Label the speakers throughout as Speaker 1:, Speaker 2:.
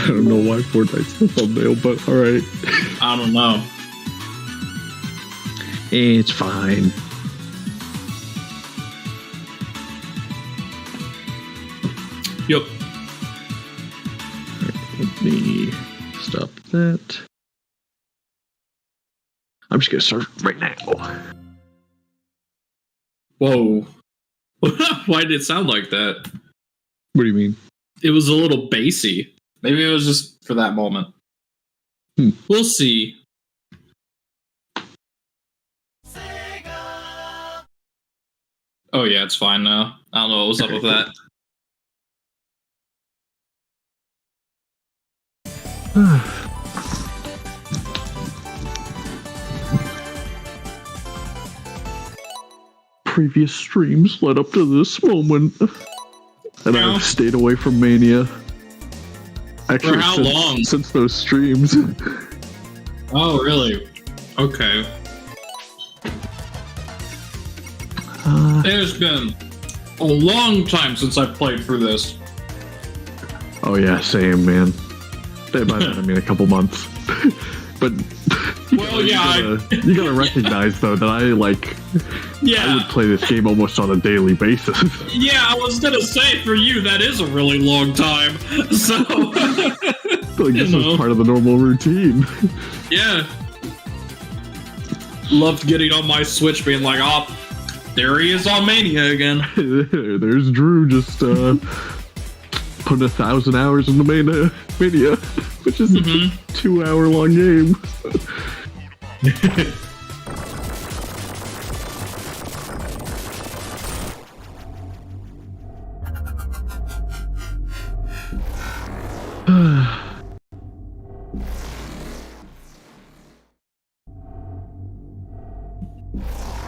Speaker 1: I don't know why Fortnite's the thumbnail, but alright.
Speaker 2: I don't know.
Speaker 1: It's fine.
Speaker 2: Yep.
Speaker 1: Let me stop that. I'm just gonna start right now.
Speaker 2: Whoa. Why did it sound like that?
Speaker 1: What do you mean?
Speaker 2: It was a little bassy. Maybe it was just for that moment. We'll see. Oh yeah, it's fine now. I don't know what was up with that.
Speaker 1: Previous streams led up to this moment, and I've stayed away from Mania. Actually,
Speaker 2: for how long?
Speaker 1: Since those streams.
Speaker 2: Oh, really? Okay. There's been a long time since I've played through this.
Speaker 1: Oh yeah, same, man. By that I mean a couple months. But
Speaker 2: well,
Speaker 1: you gotta recognize though that I would play this game almost on a daily basis.
Speaker 2: Yeah, I was gonna say for you that is a really long time. So
Speaker 1: this is part of the normal routine.
Speaker 2: Yeah. Loved getting on my Switch being like, oh, there he is on Mania again.
Speaker 1: There's Drew just put 1,000 hours in the Mania, which is a 2-hour-long game.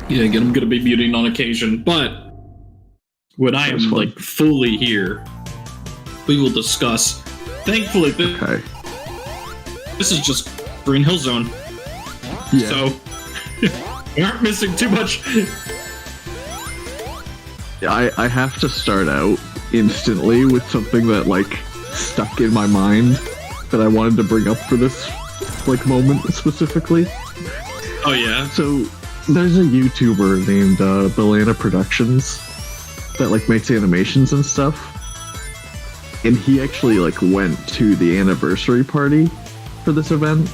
Speaker 2: Yeah, I'm gonna be muting on occasion, but when I am fully here, we will discuss. Thankfully, this is just Green Hill Zone, so we aren't missing too much.
Speaker 1: I have to start out instantly with something that stuck in my mind that I wanted to bring up for this moment specifically.
Speaker 2: Oh yeah.
Speaker 1: So there's a YouTuber named Balana Productions that makes animations and stuff, and he actually went to the anniversary party for this event.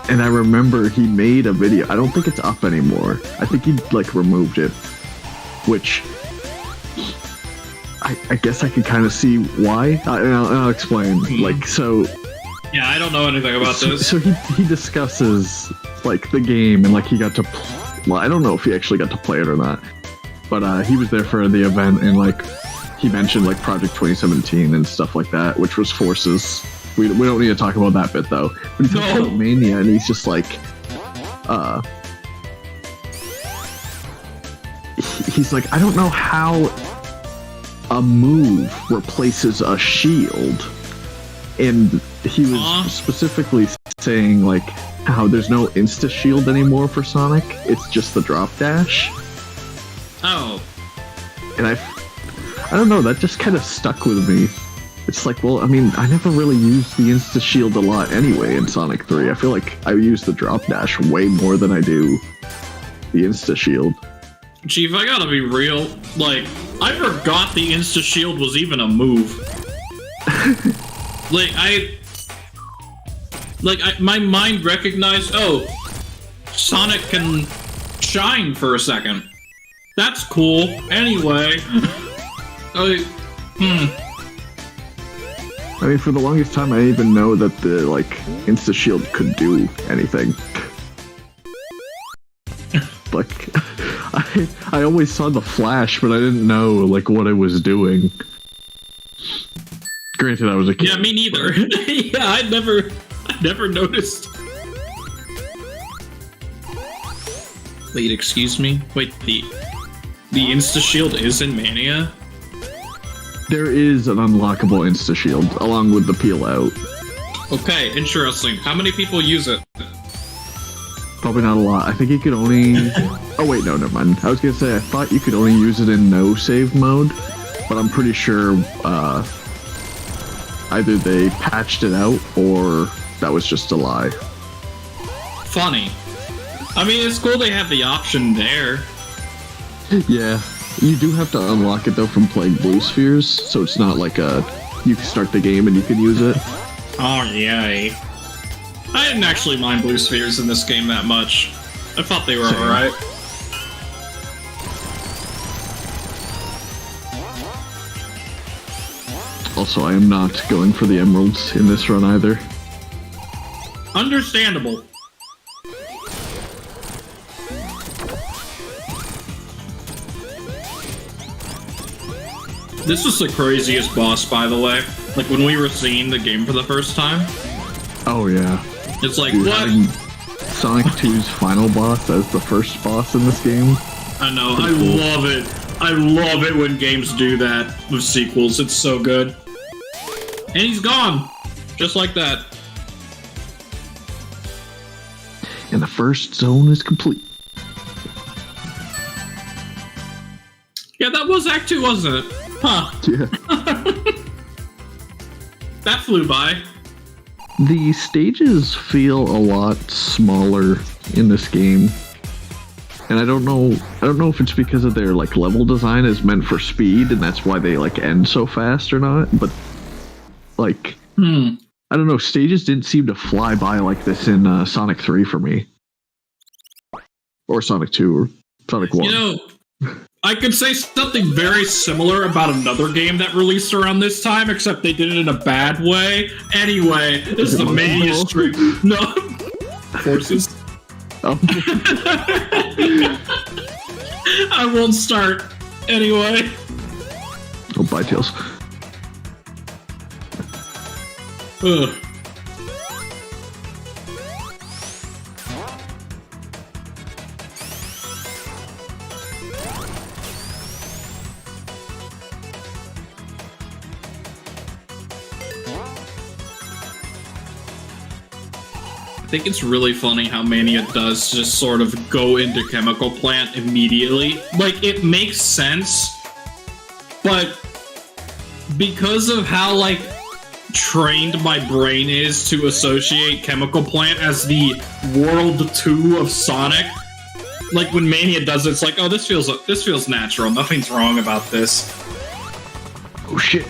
Speaker 1: And I remember he made a video. I don't think it's up anymore. I think he removed it, which I guess I could kind of see why. I'll explain. So.
Speaker 2: Yeah, I don't know anything about this.
Speaker 1: So he discusses the game and he got to. Well, I don't know if he actually got to play it or not, but he was there for the event and he mentioned Project 2017 and stuff like that, which was Forces. We don't need to talk about that bit though. But he talks about Mania and he's just he's I don't know how a move replaces a shield, and he was specifically saying how there's no insta shield anymore for Sonic. It's just the drop dash.
Speaker 2: Oh.
Speaker 1: And I don't know, that just kind of stuck with me. It's well, I mean, I never really used the insta shield a lot anyway in Sonic 3. I feel I use the drop dash way more than I do the insta shield.
Speaker 2: Chief, I gotta be real. I forgot the insta shield was even a move. My mind recognized, oh, Sonic can shine for a second. That's cool. Anyway.
Speaker 1: I mean, for the longest time, I didn't even know that the, Insta Shield could do anything. I always saw the flash, but I didn't know, what it was doing. Granted, I was a kid.
Speaker 2: Yeah, me neither. Yeah, I never noticed. Wait, excuse me? Wait, the Insta Shield is in Mania?
Speaker 1: There is an unlockable Insta Shield, along with the peel out.
Speaker 2: Okay, interesting. How many people use it?
Speaker 1: Probably not a lot. I think you could only... Oh wait, no, never mind. I was gonna say, I thought you could only use it in no save mode, but I'm pretty sure either they patched it out or that was just a lie.
Speaker 2: Funny. I mean, it's cool they have the option there.
Speaker 1: Yeah, you do have to unlock it though from playing Blue Spheres, so it's not like you can start the game and you can use it.
Speaker 2: Oh, yay. I didn't actually mind Blue Spheres in this game that much. I thought they were alright.
Speaker 1: Also, I am not going for the emeralds in this run either.
Speaker 2: Understandable. This was the craziest boss, by the way. Like, when we were seeing the game for the first time.
Speaker 1: Oh, yeah.
Speaker 2: It's like,
Speaker 1: Dude,
Speaker 2: what?
Speaker 1: Sonic 2's final boss as the first boss in this game.
Speaker 2: I know, I love it. I love it when games do that with sequels. It's so good. And he's gone. Just like that.
Speaker 1: And the first zone is complete.
Speaker 2: Yeah, that was Act 2, wasn't it? Huh.
Speaker 1: Yeah.
Speaker 2: That flew by.
Speaker 1: The stages feel a lot smaller in this game. And I don't know if it's because of their like level design is meant for speed and that's why they like end so fast or not, but like I don't know, stages didn't seem to fly by like this in Sonic 3 for me. Or Sonic 2 or Sonic 1.
Speaker 2: You know, I could say something very similar about another game that released around this time, except they did it in a bad way. Anyway, it's the Mania streak. No. Forces.
Speaker 1: Oh.
Speaker 2: I won't start. Anyway.
Speaker 1: Oh, bye, Tails.
Speaker 2: Ugh. I think it's really funny how Mania does just sort of go into Chemical Plant immediately. Like, it makes sense, but because of how, like, trained my brain is to associate Chemical Plant as the World 2 of Sonic, like, when Mania does it, it's like, oh, this feels natural. Nothing's wrong about this.
Speaker 1: Oh, shit.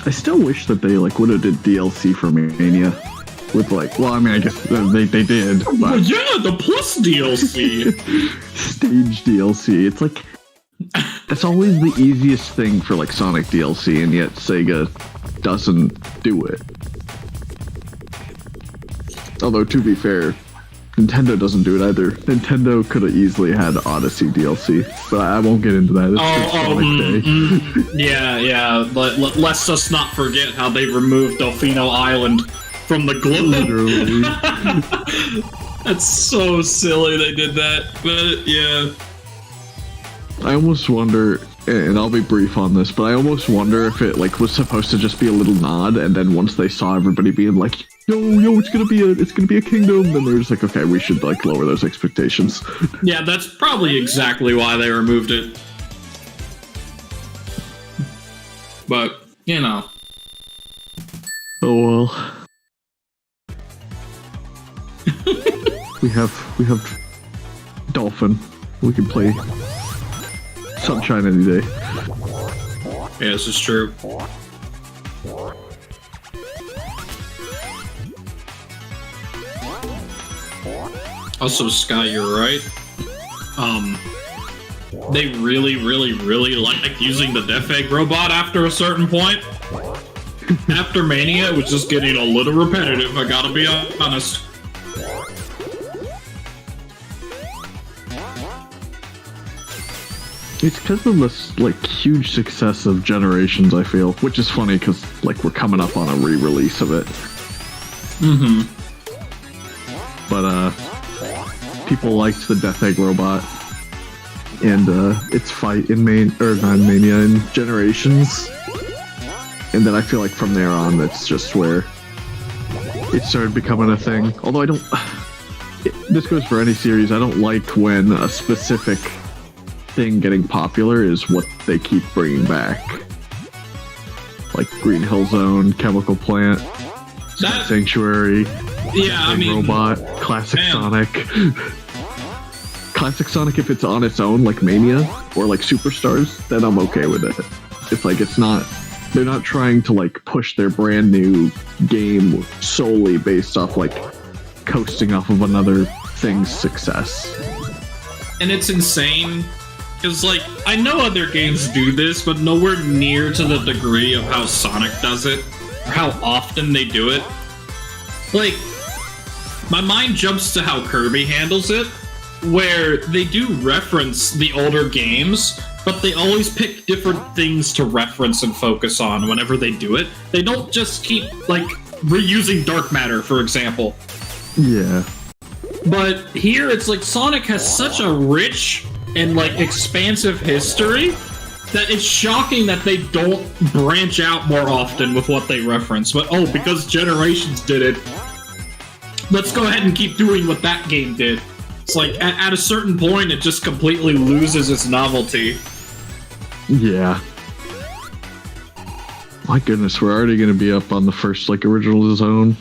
Speaker 1: I still wish that they like would have did DLC for Mania with like, well, I mean, I guess they did. But
Speaker 2: well, yeah, the Plus DLC,
Speaker 1: stage DLC. It's like that's always the easiest thing for like Sonic DLC, and yet Sega doesn't do it. Although to be fair, Nintendo doesn't do it either. Nintendo could have easily had Odyssey DLC, but I won't get into that. It's
Speaker 2: yeah. But let's just not forget how they removed Delfino Island from the globe.
Speaker 1: Literally.
Speaker 2: That's so silly they did that, but yeah.
Speaker 1: I almost wonder, and I'll be brief on this, but I almost wonder if it like was supposed to just be a little nod, and then once they saw everybody being like, yo, it's gonna be a kingdom, then they're just like, okay, we should like lower those expectations.
Speaker 2: Yeah, that's probably exactly why they removed it. But, you know.
Speaker 1: Oh well. we have Dolphin. We can play Sunshine any day.
Speaker 2: Yeah, this is true. Also, Sky, you're right. They really like using the Death Egg robot after a certain point. After Mania, it was just getting a little repetitive, I gotta be honest.
Speaker 1: It's because of this like huge success of Generations, I feel, which is funny because like we're coming up on a re-release of it. But people liked the Death Egg robot. and its fight in Mania in Generations. And then I feel like from there on, that's just where it started becoming a thing. Although I don't... this goes for any series. I don't like when a specific thing getting popular is what they keep bringing back. Like Green Hill Zone, Chemical Plant, Sanctuary, Robot, Classic Sonic. Classic Sonic, if it's on its own, like Mania, or like Superstars, then I'm okay with it. It's like, it's not... They're not trying to like push their brand new game solely based off like coasting off of another thing's success.
Speaker 2: And it's insane because like I know other games do this, but nowhere near to the degree of how Sonic does it or how often they do it. Like my mind jumps to how Kirby handles it, where they do reference the older games, but they always pick different things to reference and focus on whenever they do it. They don't just keep, like, reusing Dark Matter, for example.
Speaker 1: Yeah.
Speaker 2: But here, it's like Sonic has such a rich and, like, expansive history that it's shocking that they don't branch out more often with what they reference. But, oh, because Generations did it, let's go ahead and keep doing what that game did. It's like, at a certain point, it just completely loses its novelty.
Speaker 1: Yeah. My goodness, we're already going to be up on the first, like, original zone.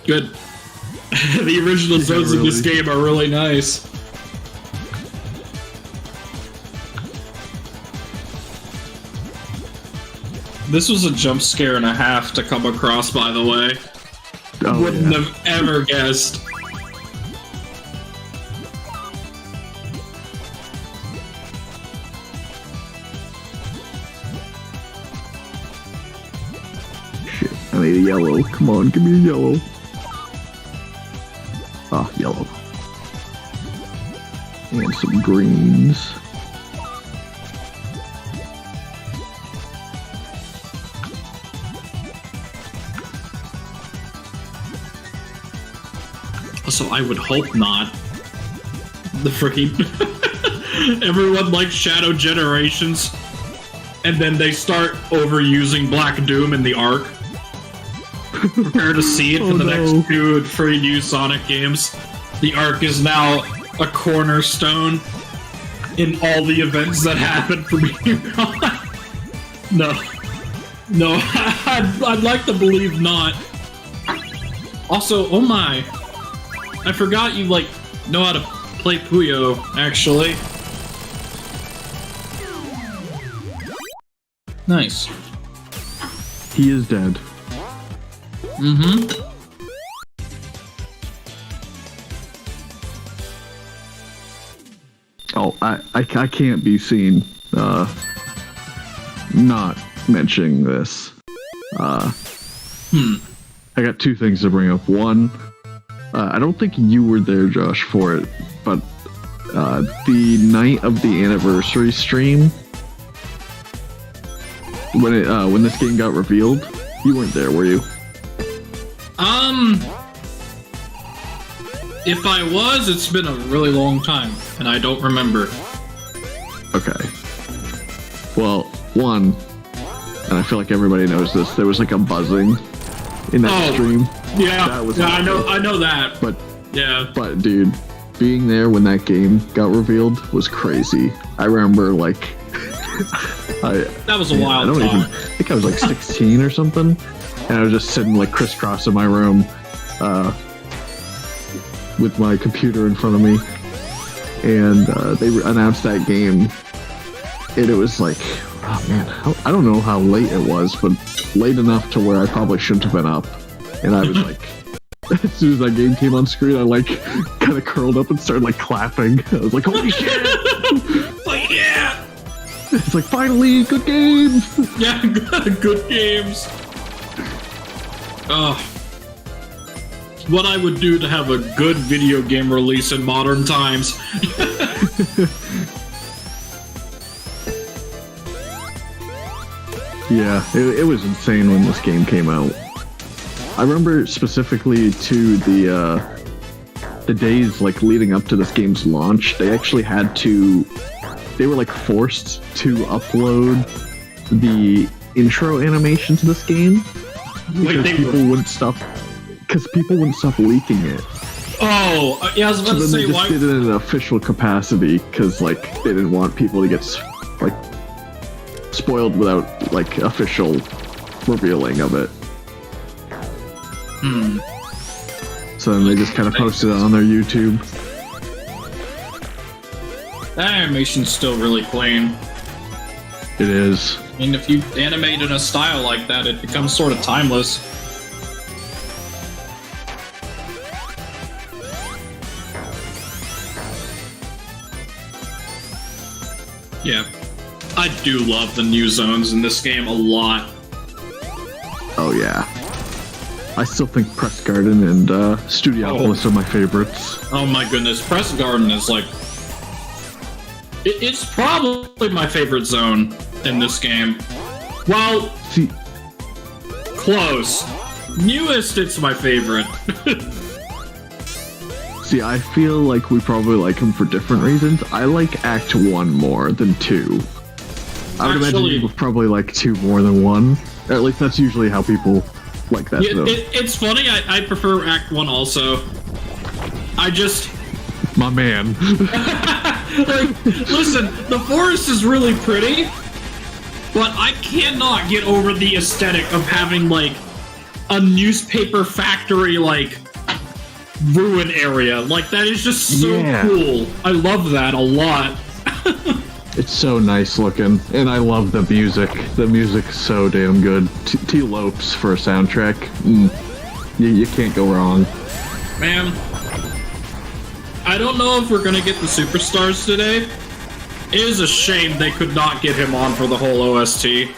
Speaker 2: Good. The original zones in this game are really nice. This was a jump scare and a half to come across, by the way. Wouldn't have ever guessed.
Speaker 1: I need a yellow. Come on, give me a yellow. Ah, yellow. And some greens.
Speaker 2: Also, I would hope not. The freaking... Everyone likes Shadow Generations, and then they start overusing Black Doom in the Arc. Prepare to see it for the next two free new Sonic games. The Arc is now a cornerstone in all the events that happen from here on. No. No, I'd like to believe not. Also, oh my. I forgot you, like, know how to play Puyo, actually. Nice.
Speaker 1: He is dead.
Speaker 2: Mm-hmm.
Speaker 1: Oh, I can't be seen not mentioning this. I got two things to bring up. One, I don't think you were there, Josh, for it, but the night of the anniversary stream, when this game got revealed, you weren't there, were you?
Speaker 2: If I was, it's been a really long time, and I don't remember.
Speaker 1: Okay. Well, one, and I feel like everybody knows this, there was like a buzzing in that stream.
Speaker 2: Yeah, that was I know that.
Speaker 1: But
Speaker 2: yeah.
Speaker 1: But dude, being there when that game got revealed was crazy. I remember like
Speaker 2: that was a wild time.
Speaker 1: I think I was like 16 or something, and I was just sitting like crisscross in my room, with my computer in front of me, and they announced that game, and it was like, oh man, I don't know how late it was, but late enough to where I probably shouldn't have been up, and I was like, as soon as that game came on screen, I like kind of curled up and started like clapping. I was like, holy shit!
Speaker 2: Like, yeah!
Speaker 1: It's like, finally, good games!
Speaker 2: Yeah, good games. Oh. What I would do to have a good video game release in modern times.
Speaker 1: Yeah, it was insane when this game came out. I remember specifically to the the days like leading up to this game's launch, they actually they were like forced to upload the intro animation to this game because people wouldn't stop leaking it.
Speaker 2: Oh, yeah, I was about to say,
Speaker 1: they just did it in an official capacity because like they didn't want people to get like spoiled without like official revealing of it. So then they just kind of posted it on their YouTube.
Speaker 2: That animation's still really clean.
Speaker 1: It is.
Speaker 2: I mean, if you animate in a style like that, it becomes sort of timeless. Yeah. I do love the new zones in this game a lot.
Speaker 1: Oh yeah. I still think Press Garden and Studiopolis are my favorites.
Speaker 2: Oh my goodness, Press Garden is like... It's probably my favorite zone in this game. Well, close. Newest, it's my favorite.
Speaker 1: See, I feel like we probably like them for different reasons. I like Act 1 more than 2. I would imagine you would probably like 2 more than 1. Or at least that's usually how people like that zone.
Speaker 2: It's funny, I prefer Act 1 also. I just...
Speaker 1: My man.
Speaker 2: Like, listen, the forest is really pretty, but I cannot get over the aesthetic of having, like, a newspaper factory, like, ruin area. Like, that is just so cool. I love that a lot.
Speaker 1: It's so nice looking, and I love the music. The music's so damn good. T. Lopes for a soundtrack. You can't go wrong.
Speaker 2: Man, I don't know if we're gonna get the Superstars today. It is a shame they could not get him on for the whole OST.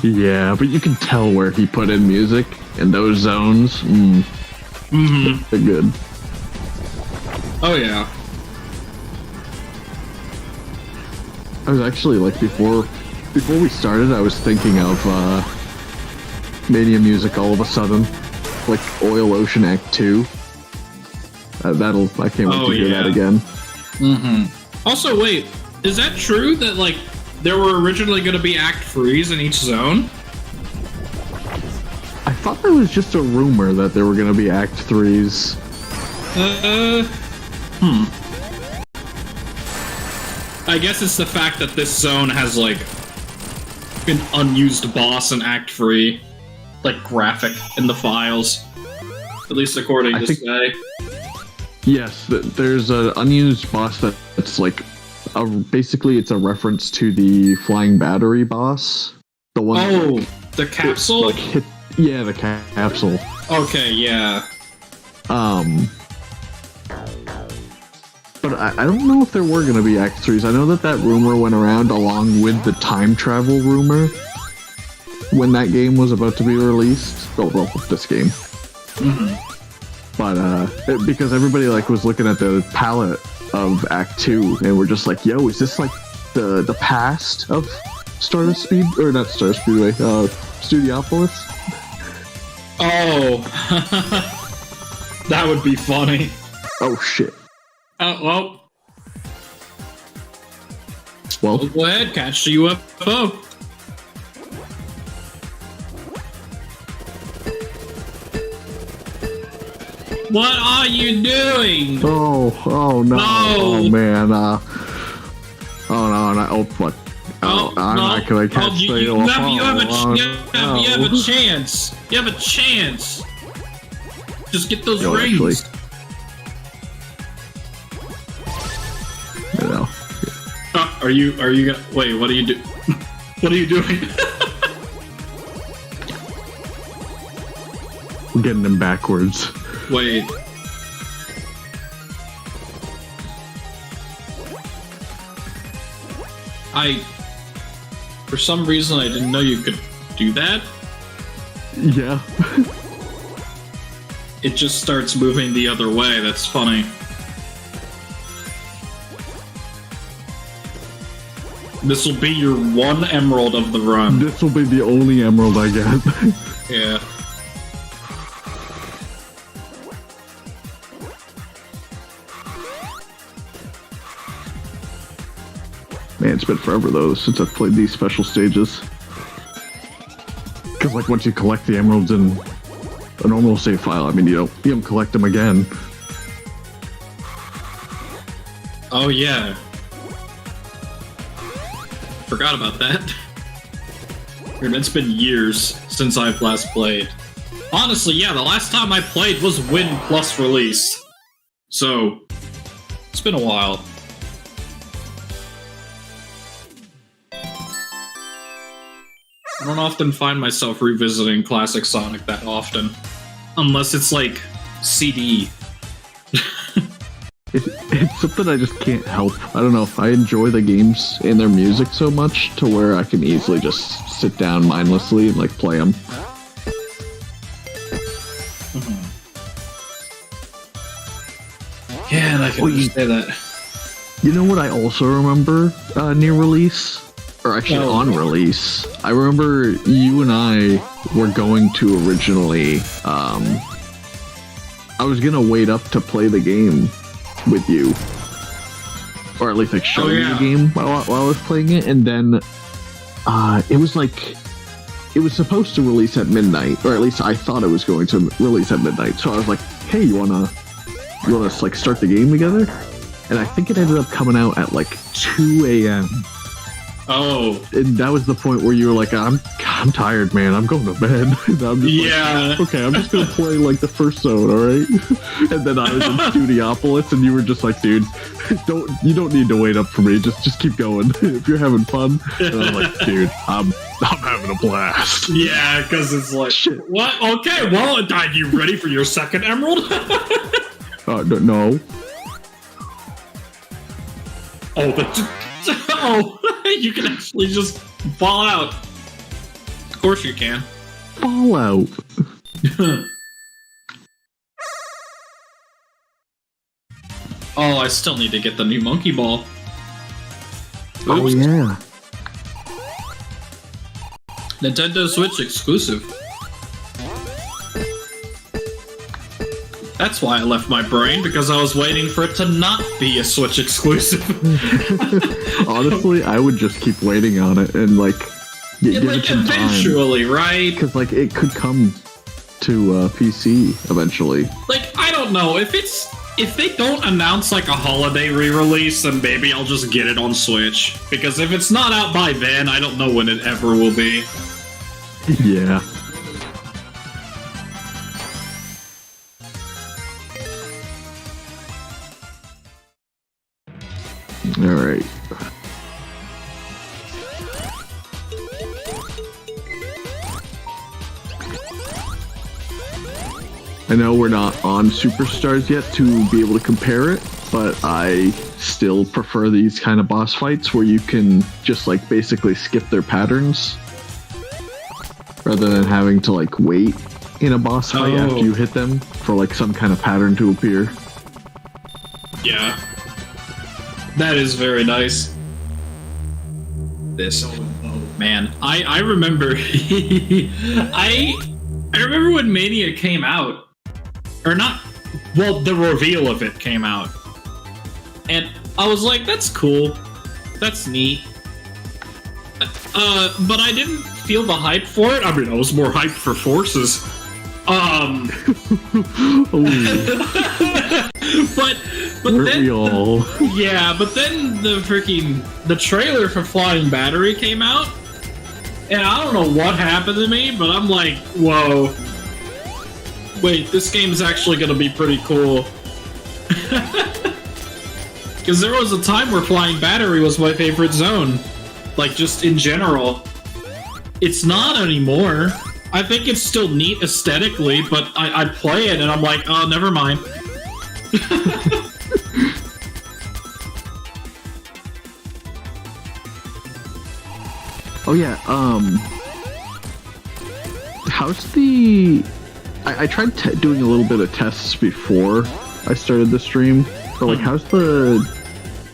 Speaker 1: Yeah, but you can tell where he put in music, and those zones, they're good.
Speaker 2: Oh yeah.
Speaker 1: I was actually, like, before we started, I was thinking of Mania music all of a sudden. Like Oil Ocean Act 2. I can't wait to hear that again.
Speaker 2: Also, wait, is that true that, like, there were originally going to be Act 3s in each zone?
Speaker 1: I thought that was just a rumor that there were going to be Act 3s.
Speaker 2: I guess it's the fact that this zone has, like, an unused boss in Act 3, like, graphic in the files. At least according to this guy.
Speaker 1: Yes, there's an unused boss that's like, basically it's a reference to the flying battery boss. The one.
Speaker 2: Oh, the capsule?
Speaker 1: Yeah, the capsule.
Speaker 2: Okay, yeah.
Speaker 1: But I don't know if there were going to be Act 3s. I know that rumor went around along with the time travel rumor when that game was about to be released. Well, this game. But because everybody like was looking at the palette of Act 2 and we're just like, yo, is this like the past of Stardust Speed or not Stardust Speedway, Studiopolis?
Speaker 2: Oh, that would be funny.
Speaker 1: Oh shit.
Speaker 2: Well, go ahead, catch the UFO. What are you doing?
Speaker 1: Oh no! Oh man! Oh no! Oh what? Oh, I'm not gonna catch the UFO.
Speaker 2: You have a chance. You have a chance. Just get those rings.
Speaker 1: No.
Speaker 2: Are you gonna wait? What are you do? What are you doing?
Speaker 1: We're getting them backwards.
Speaker 2: Wait. For some reason, I didn't know you could do that.
Speaker 1: Yeah.
Speaker 2: It just starts moving the other way. That's funny. This will be your one emerald of the run.
Speaker 1: This will be the only emerald I get.
Speaker 2: Yeah.
Speaker 1: Man, it's been forever though since I've played these special stages. Because like once you collect the emeralds in a normal save file, I mean you don't collect them again.
Speaker 2: Oh yeah. Forgot about that. It's been years since I've last played. Honestly, yeah, the last time I played was when Plus released. So, it's been a while. I don't often find myself revisiting classic Sonic that often. Unless it's like CD.
Speaker 1: It's something I just can't help. I don't know. I enjoy the games and their music so much to where I can easily just sit down mindlessly and like play them.
Speaker 2: Yeah, and I can say that.
Speaker 1: You know what I also remember near release? Or actually on release? I remember you and I were going to originally... I was gonna wait up to play the game with you. Or at least like show you the game while I was playing it, and then it was like... It was supposed to release at midnight, or at least I thought it was going to release at midnight, so I was like, hey, you wanna like start the game together? And I think it ended up coming out at like 2 a.m.
Speaker 2: Oh.
Speaker 1: And that was the point where you were like, I'm tired, man. I'm going to bed. And I'm just like, okay, I'm just going to play like the first zone, alright? And then I was in Studiopolis and you were just like, dude, you don't need to wait up for me. Just keep going if you're having fun. And I'm like, dude, I'm having a blast.
Speaker 2: Yeah, because it's like, shit. What? Okay, well, are you ready for your second emerald?
Speaker 1: No.
Speaker 2: Oh, you can actually just fall out. Of course you can.
Speaker 1: Fall out.
Speaker 2: Oh, I still need to get the new monkey ball. Oops.
Speaker 1: Oh, yeah.
Speaker 2: Nintendo Switch exclusive. That's why I left my brain, because I was waiting for it to not be a Switch exclusive.
Speaker 1: Honestly, I would just keep waiting on it and like give it some
Speaker 2: eventually,
Speaker 1: time.
Speaker 2: Right?
Speaker 1: Because like it could come to PC eventually.
Speaker 2: Like, I don't know if they don't announce like a holiday re-release, then maybe I'll just get it on Switch. Because if it's not out by then, I don't know when it ever will be.
Speaker 1: Yeah. Alright. I know we're not on Superstars yet to be able to compare it, but I still prefer these kind of boss fights where you can just like basically skip their patterns rather than having to like wait in a boss fight after you hit them for like some kind of pattern to appear.
Speaker 2: Yeah. That is very nice. This, man, I remember, I remember when Mania came out, or not, well, the reveal of it came out, and I was like, that's cool, that's neat, but I didn't feel the hype for it. I mean, I was more hyped for Forces, But then, yeah, but then the trailer for Flying Battery came out, and I don't know what happened to me, but I'm like, whoa, wait, this game is actually gonna be pretty cool. Because there was a time where Flying Battery was my favorite zone, like just in general. It's not anymore. I think it's still neat aesthetically, but I play it and I'm like, oh, never mind.
Speaker 1: Oh yeah, how's the... I tried doing a little bit of tests before I started the stream, but like how's the...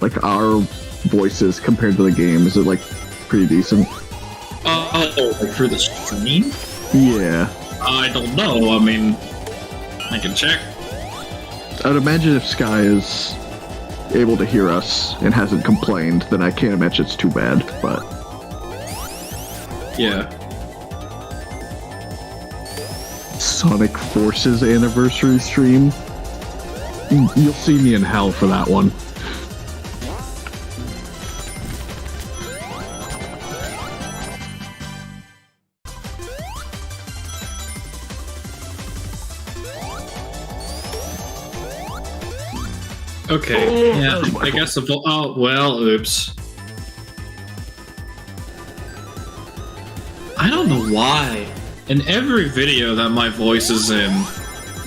Speaker 1: like our voices compared to the game? Is it like pretty decent?
Speaker 2: Like for the stream?
Speaker 1: Yeah.
Speaker 2: I don't know, I mean, I can check.
Speaker 1: I'd imagine if Sky is able to hear us and hasn't complained, then I can't imagine it's too bad, but...
Speaker 2: Yeah.
Speaker 1: Sonic Forces anniversary stream. You'll see me in hell for that one.
Speaker 2: Okay, yeah, I guess oh, well, oops. I don't know why. In every video that my voice is in,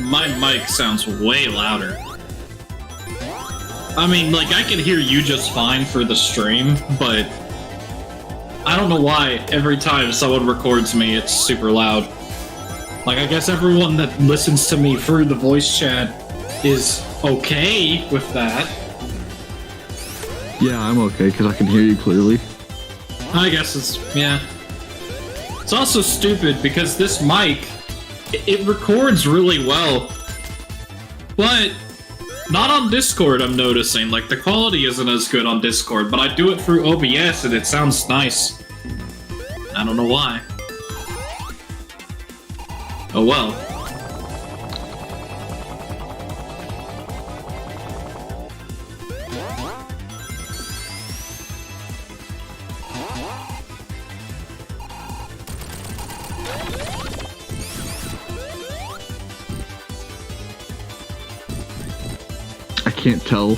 Speaker 2: my mic sounds way louder. I mean, like, I can hear you just fine for the stream, but I don't know why every time someone records me, it's super loud. Like, I guess everyone that listens to me through the voice chat is okay with that.
Speaker 1: Yeah, I'm okay, because I can hear you clearly.
Speaker 2: I guess it's, yeah. It's also stupid, because this mic, it records really well. But not on Discord, I'm noticing. Like, the quality isn't as good on Discord, but I do it through OBS, and it sounds nice. I don't know why. Oh well.
Speaker 1: I can't tell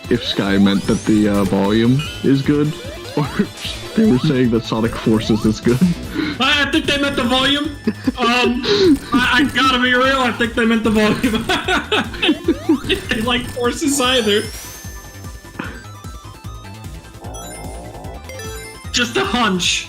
Speaker 1: if Sky meant that the volume is good, or if they were saying that Sonic Forces is good.
Speaker 2: I think they meant the volume. I gotta be real, I think they meant the volume. If they like Forces either. Just a hunch.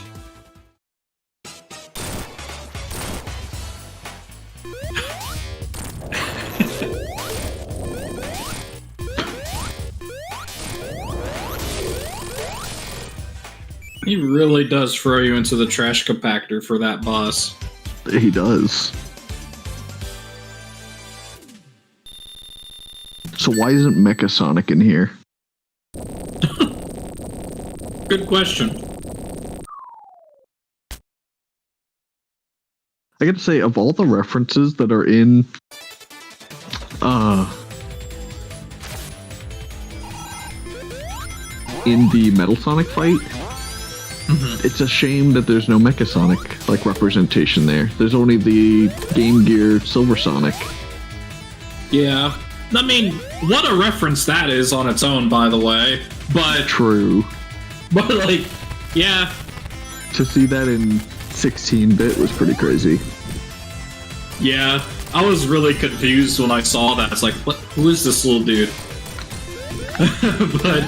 Speaker 2: He really does throw you into the trash compactor for that boss.
Speaker 1: He does. So why isn't Mecha Sonic in here?
Speaker 2: Good question.
Speaker 1: I gotta say, of all the references that are in the Metal Sonic fight, it's a shame that there's no Mecha Sonic like representation there. There's only the Game Gear Silver Sonic.
Speaker 2: Yeah. I mean, what a reference that is on its own, by the way. But
Speaker 1: true.
Speaker 2: But like, yeah.
Speaker 1: To see that in 16-bit was pretty crazy.
Speaker 2: Yeah. I was really confused when I saw that. It's like, what? Who is this little dude? But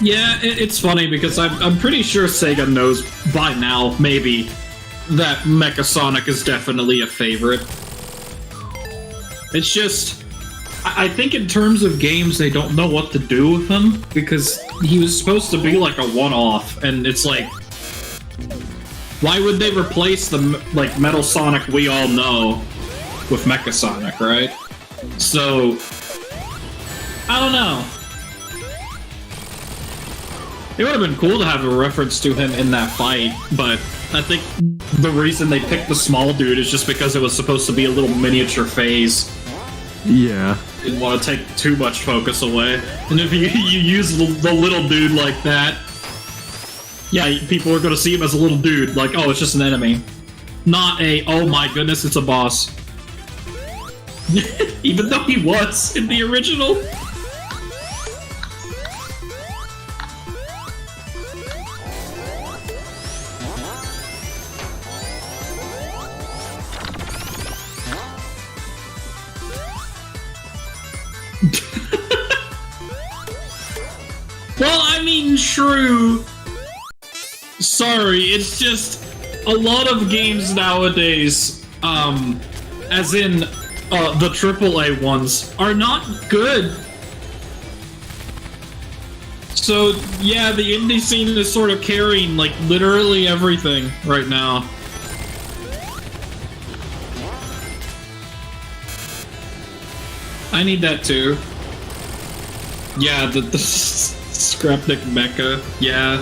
Speaker 2: yeah, it's funny because I'm pretty sure Sega knows by now, maybe, that Mecha Sonic is definitely a favorite. It's just, I think in terms of games, they don't know what to do with him, because he was supposed to be like a one-off, and it's like, why would they replace the like Metal Sonic we all know with Mecha Sonic, right? So, I don't know. It would have been cool to have a reference to him in that fight, but I think the reason they picked the small dude is just because it was supposed to be a little miniature phase.
Speaker 1: Yeah.
Speaker 2: Didn't want to take too much focus away. And if you use the little dude like that, yeah, people are going to see him as a little dude, like, oh, it's just an enemy. Not a, oh my goodness, it's a boss. Even though he was in the original. Well, I mean, true. Sorry, it's just a lot of games nowadays, as in the AAA ones, are not good. So, yeah, the indie scene is sort of carrying, like, literally everything right now. I need that too. Yeah, the Scrapnik Mecha. Yeah.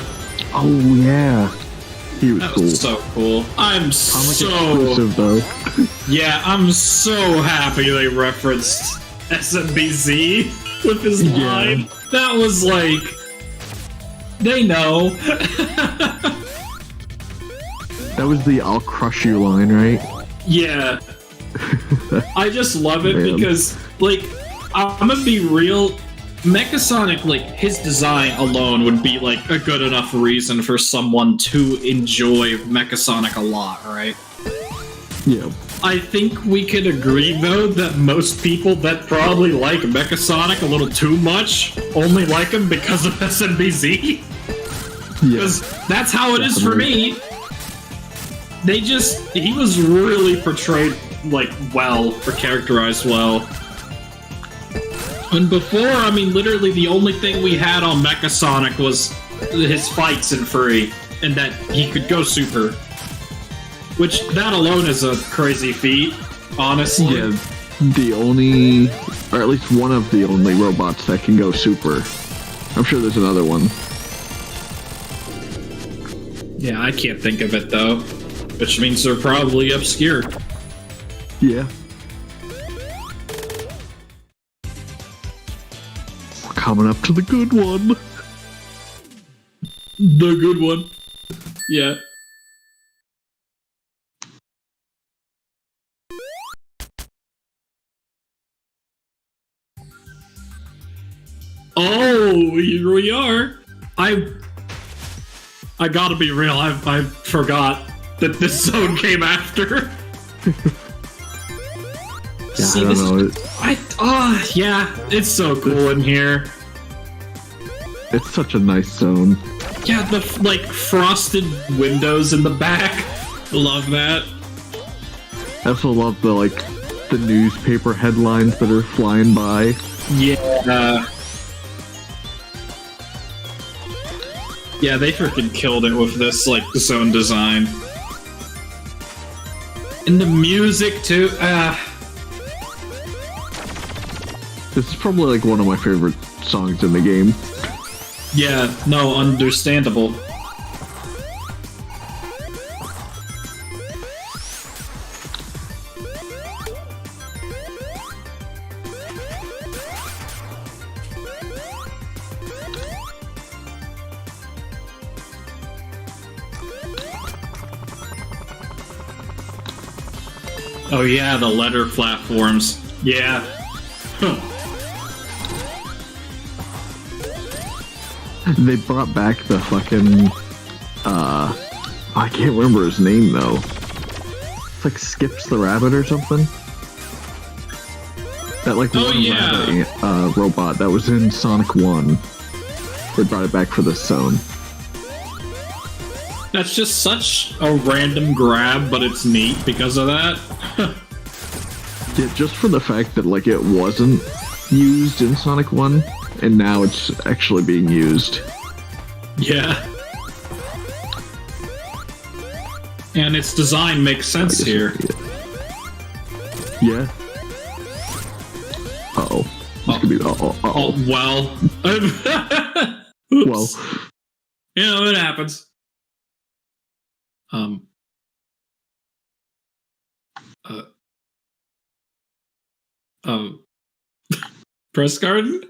Speaker 1: Oh yeah, he was
Speaker 2: That
Speaker 1: cool.
Speaker 2: was so cool. I'm so
Speaker 1: exclusive though.
Speaker 2: Yeah, I'm so happy they referenced SMBZ with his line. That was like, they know.
Speaker 1: That was the "I'll crush you" line, right?
Speaker 2: Yeah. I just love it because, like, I'm gonna be real. Mecha Sonic, like, his design alone would be, like, a good enough reason for someone to enjoy Mecha Sonic a lot, right?
Speaker 1: Yeah.
Speaker 2: I think we could agree, though, that most people that probably like Mecha Sonic a little too much only like him because of SMBZ. Because that's how it is for me. He was really portrayed, like, well, or characterized well. And before, I mean, literally the only thing we had on Mecha Sonic was his fights in Free, and that he could go super. Which, that alone is a crazy feat, honestly.
Speaker 1: Yeah, the only, or at least one of the only robots that can go super. I'm sure there's another one.
Speaker 2: Yeah, I can't think of it, though. Which means they're probably obscure.
Speaker 1: Yeah. We're coming up to the good one.
Speaker 2: The good one. Yeah. Oh, here we are. I gotta be real, I forgot that this zone came after.
Speaker 1: Yeah, I don't know.
Speaker 2: Yeah, it's so cool in here.
Speaker 1: It's such a nice zone.
Speaker 2: Yeah, the, like, frosted windows in the back. Love that.
Speaker 1: I also love the, like, the newspaper headlines that are flying by.
Speaker 2: Yeah. Yeah, they freaking killed it with this, like, zone design. And the music, too.
Speaker 1: This is probably, like, one of my favorite songs in the game.
Speaker 2: Yeah, no, understandable. Oh yeah, the letter platforms. Yeah. Huh.
Speaker 1: They brought back the fucking, I can't remember his name though. It's like Skips the Rabbit or something. That like rabbit robot that was in Sonic 1. They brought it back for this zone.
Speaker 2: That's just such a random grab, but it's neat because of that.
Speaker 1: Yeah, just for the fact that like it wasn't used in Sonic 1, and now it's actually being used.
Speaker 2: Yeah. And its design makes sense here.
Speaker 1: Yeah. Uh-oh. This could be...
Speaker 2: Oh, well.
Speaker 1: Well.
Speaker 2: You know, it happens. Press garden?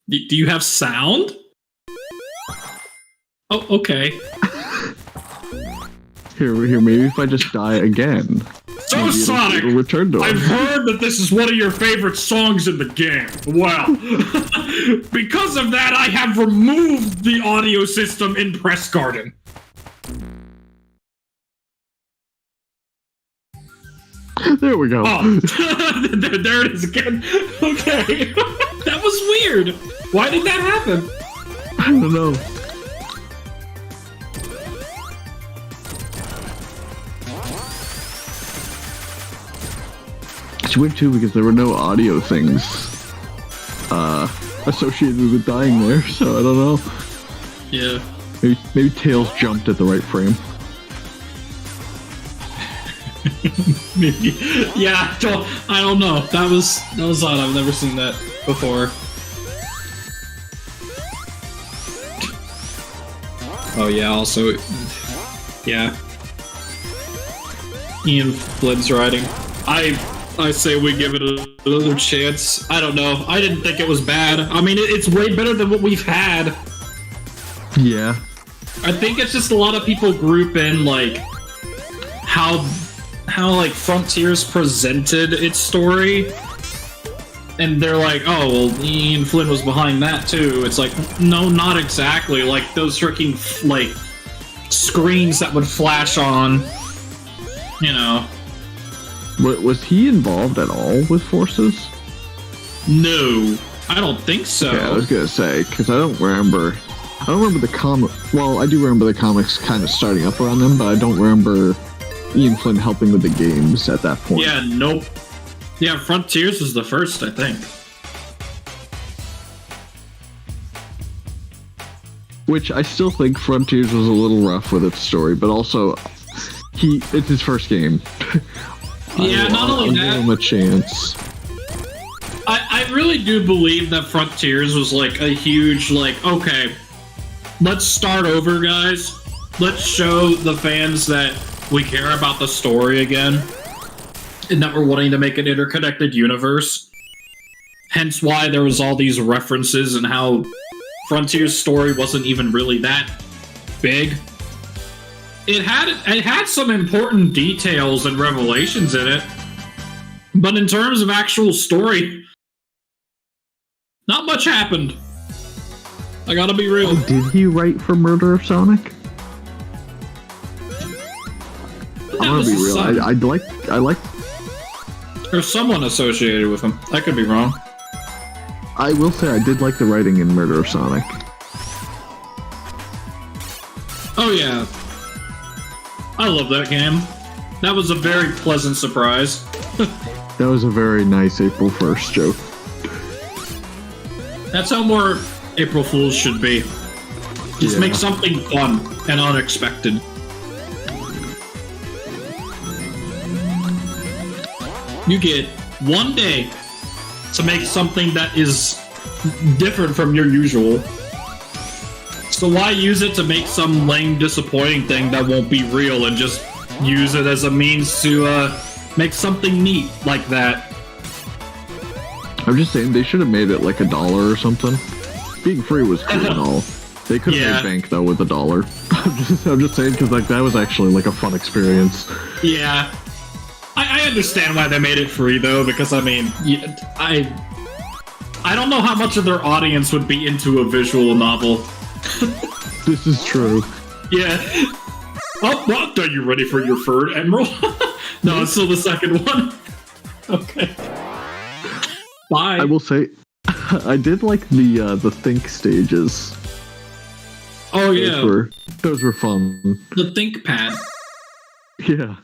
Speaker 2: Do you have sound? Oh, okay.
Speaker 1: Here, maybe if I just die again.
Speaker 2: So, Sonic,
Speaker 1: it'll return to
Speaker 2: I've heard that this is one of your favorite songs in the game. Well, because of that, I have removed the audio system in Press Garden.
Speaker 1: There we go.
Speaker 2: Oh, there it is again. Okay. That was weird. Why did that happen?
Speaker 1: I don't know. It's weird too because there were no audio things associated with dying there, so I don't know.
Speaker 2: Yeah.
Speaker 1: Maybe Tails jumped at the right frame.
Speaker 2: Yeah, I don't know. That was odd. I've never seen that before. Oh yeah, also, yeah. Ian Flynn's writing. I say we give it another chance. I don't know. I didn't think it was bad. I mean, it's way better than what we've had.
Speaker 1: Yeah.
Speaker 2: I think it's just a lot of people group in like how like Frontiers presented its story, and they're like, oh well, Ian Flynn was behind that too. It's like, no, not exactly. Like those freaking like screens that would flash on, you know.
Speaker 1: Was he involved at all with Forces?
Speaker 2: No, I don't think so.
Speaker 1: Yeah, I was gonna say, because I don't remember the comic. Well, I do remember the comics kind of starting up around them, but I don't remember Ian Flynn helping with the games at that point.
Speaker 2: Yeah, nope. Yeah, Frontiers was the first, I think.
Speaker 1: Which I still think Frontiers was a little rough with its story, but also it's his first game.
Speaker 2: Yeah, not only that,
Speaker 1: give him a chance.
Speaker 2: I really do believe that Frontiers was like a huge, like, okay, let's start over, guys. Let's show the fans that we care about the story again, and that we're wanting to make an interconnected universe. Hence why there was all these references and how Frontier's story wasn't even really that big. It had some important details and revelations in it, but in terms of actual story, not much happened. I gotta be real.
Speaker 1: Oh, did he write for Murder of Sonic? I'm gonna be real. I like.
Speaker 2: There's someone associated with him. I could be wrong.
Speaker 1: I will say I did like the writing in Murder of Sonic.
Speaker 2: Oh yeah. I love that game. That was a very pleasant surprise.
Speaker 1: That was a very nice April 1st joke.
Speaker 2: That's how more April Fools should be. Just make something fun and unexpected. You get one day to make something that is different from your usual. So why use it to make some lame, disappointing thing that won't be real, and just use it as a means to make something neat like that?
Speaker 1: I'm just saying they should have made it like $1 or something. Being free was cool and all. They could have made bank though with $1. I'm just saying, because like that was actually like a fun experience.
Speaker 2: Yeah, I understand why they made it free though, because I mean, I don't know how much of their audience would be into a visual novel.
Speaker 1: This is true.
Speaker 2: Yeah. Oh, well, are you ready for your third emerald? No, it's still the second one. Okay. Bye.
Speaker 1: I will say, I did like the think stages.
Speaker 2: Oh yeah,
Speaker 1: those were fun.
Speaker 2: The think pad.
Speaker 1: Yeah.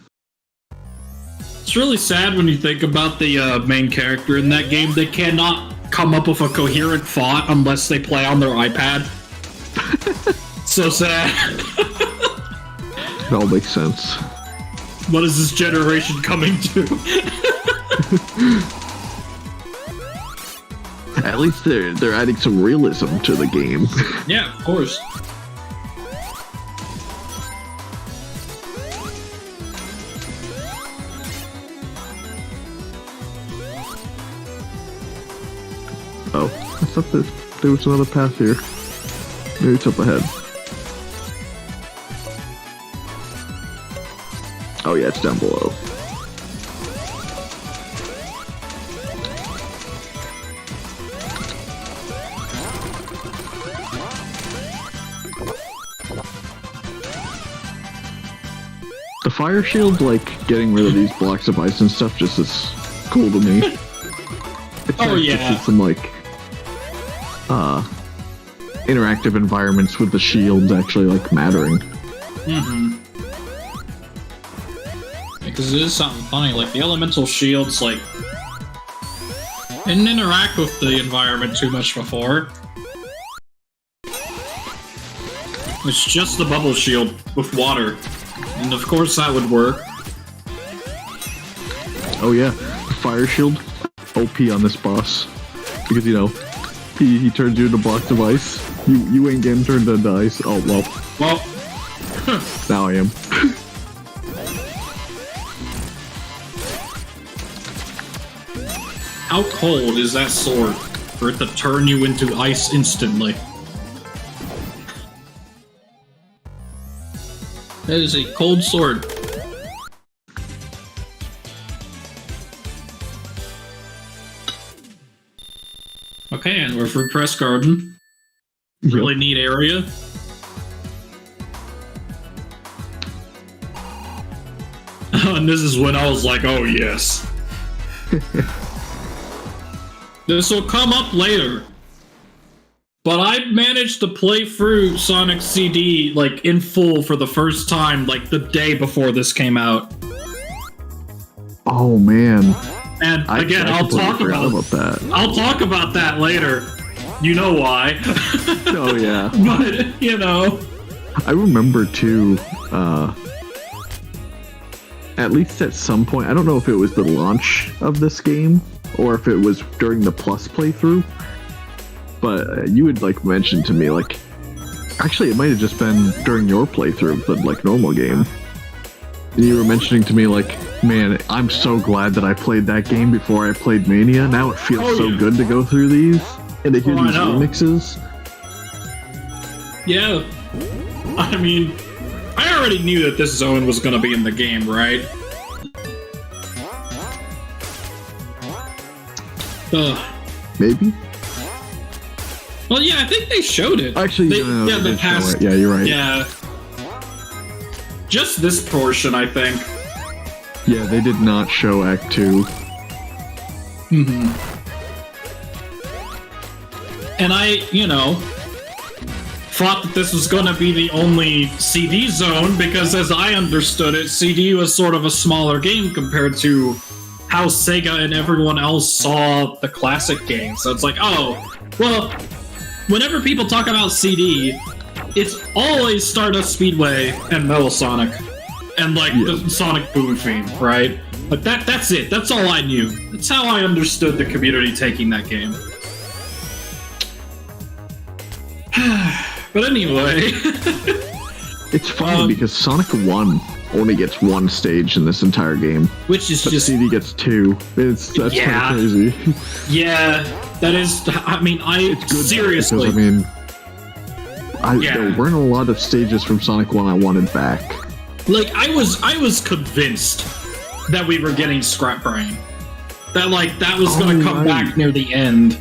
Speaker 2: It's really sad when you think about the main character in that game. They cannot come up with a coherent thought unless they play on their iPad. So sad.
Speaker 1: It all makes sense.
Speaker 2: What is this generation coming to?
Speaker 1: At least they're adding some realism to the game.
Speaker 2: Yeah, of course.
Speaker 1: Oh, I thought there was another path here. Maybe it's up ahead. Oh yeah, it's down below. The fire shield, like, getting rid of these blocks of ice and stuff just is cool to me. It's nice to see some, like, interactive environments with the shields actually, like, mattering.
Speaker 2: Mm-hmm. Because it is something funny, like, the elemental shields, like, didn't interact with the environment too much before. It's just the bubble shield with water. And of course that would work.
Speaker 1: Oh yeah, fire shield, OP on this boss. Because, you know, he turns you into blocks of ice. You ain't getting turned into ice. Oh, well.
Speaker 2: Well.
Speaker 1: Now I am.
Speaker 2: How cold is that sword for it to turn you into ice instantly? That is a cold sword. Okay, and we're for Press Garden. Really neat area. And this is when I was like, oh yes. This will come up later. But I managed to play through Sonic CD, like, in full for the first time, like, the day before this came out.
Speaker 1: Oh, man.
Speaker 2: And, again, I'll talk about
Speaker 1: that.
Speaker 2: I'll talk about that later. You know why.
Speaker 1: Oh, yeah.
Speaker 2: But, you know.
Speaker 1: I remember, too, at least at some point, I don't know if it was the launch of this game, or if it was during the Plus playthrough, but you had, like, mentioned to me, like, actually, it might have just been during your playthrough of the, like, normal game. And you were mentioning to me, like, man, I'm so glad that I played that game before I played Mania. Now it feels so good to go through these and to hear these remixes.
Speaker 2: Yeah. I mean, I already knew that this zone was going to be in the game, right?
Speaker 1: Maybe?
Speaker 2: Well, yeah, I think they showed it.
Speaker 1: Actually,
Speaker 2: the past.
Speaker 1: Yeah, you're right.
Speaker 2: Yeah. Just this portion, I think.
Speaker 1: Yeah, they did not show Act 2.
Speaker 2: Mm-hmm. And I, you know, thought that this was going to be the only CD zone, because as I understood it, CD was sort of a smaller game compared to how Sega and everyone else saw the classic game. So it's like, oh, well, whenever people talk about CD, it's always Stardust Speedway and Metal Sonic. And, like, the Sonic Boom theme, right? Like, that's it. That's all I knew. That's how I understood the community taking that game. But anyway...
Speaker 1: It's funny because Sonic 1 only gets one stage in this entire game.
Speaker 2: Which is
Speaker 1: but
Speaker 2: just...
Speaker 1: CD gets two. That's kind of crazy.
Speaker 2: Yeah, that is... I mean,
Speaker 1: it's good
Speaker 2: seriously...
Speaker 1: Because, I mean... There weren't a lot of stages from Sonic 1 I wanted back.
Speaker 2: Like, I was convinced that we were getting Scrap Brain. That, like, that was gonna come back near the end.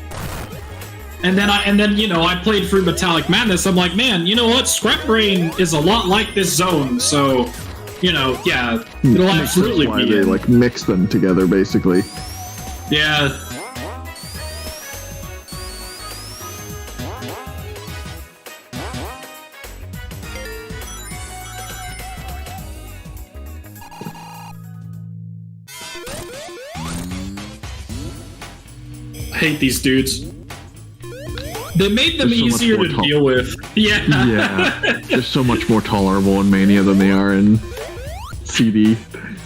Speaker 2: And then, you know, I played through Metallic Madness. I'm like, man, you know what? Scrap Brain is a lot like this zone, so, you know, yeah, it'll absolutely be.
Speaker 1: They, like, mix them together, basically.
Speaker 2: Yeah. I hate these dudes. They made them easier to deal with. Yeah.
Speaker 1: Yeah. They're so much more tolerable in Mania than they are in CD.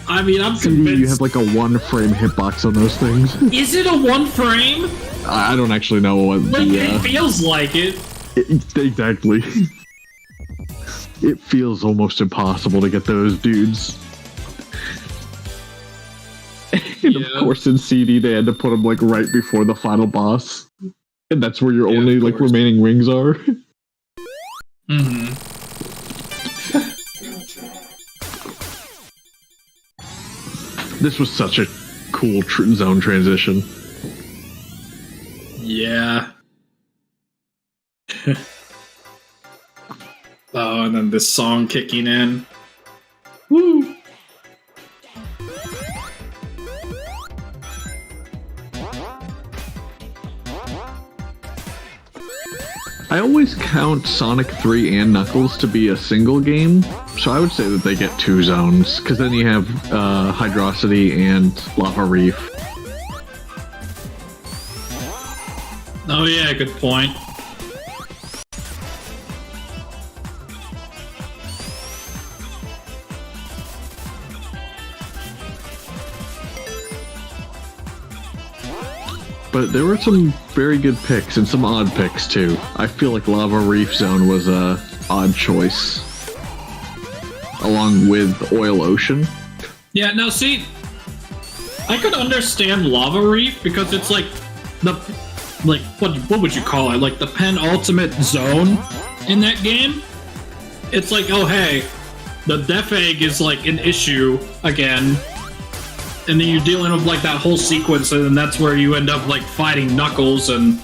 Speaker 2: I mean, I'm
Speaker 1: CD,
Speaker 2: convinced...
Speaker 1: you have like a 1-frame hitbox on those things.
Speaker 2: Is it a 1 frame?
Speaker 1: I don't actually know what...
Speaker 2: Like, it feels like it.
Speaker 1: Exactly. It feels almost impossible to get those dudes. And of course in CD they had to put them like right before the final boss. And that's where your only like remaining rings are.
Speaker 2: Mm-hmm.
Speaker 1: This was such a cool zone transition.
Speaker 2: Yeah. Oh, and then this song kicking in. Woo!
Speaker 1: I always count Sonic 3 and Knuckles to be a single game, so I would say that they get 2 zones, because then you have Hydrocity and Lava Reef.
Speaker 2: Oh yeah, good point.
Speaker 1: But there were some very good picks and some odd picks too. I feel like Lava Reef Zone was a odd choice, along with Oil Ocean.
Speaker 2: Yeah, now see, I could understand Lava Reef because it's like what would you call it? Like the penultimate zone in that game. It's like, oh hey, the Death Egg is like an issue again. And then you're dealing with like that whole sequence, and then that's where you end up like fighting Knuckles and,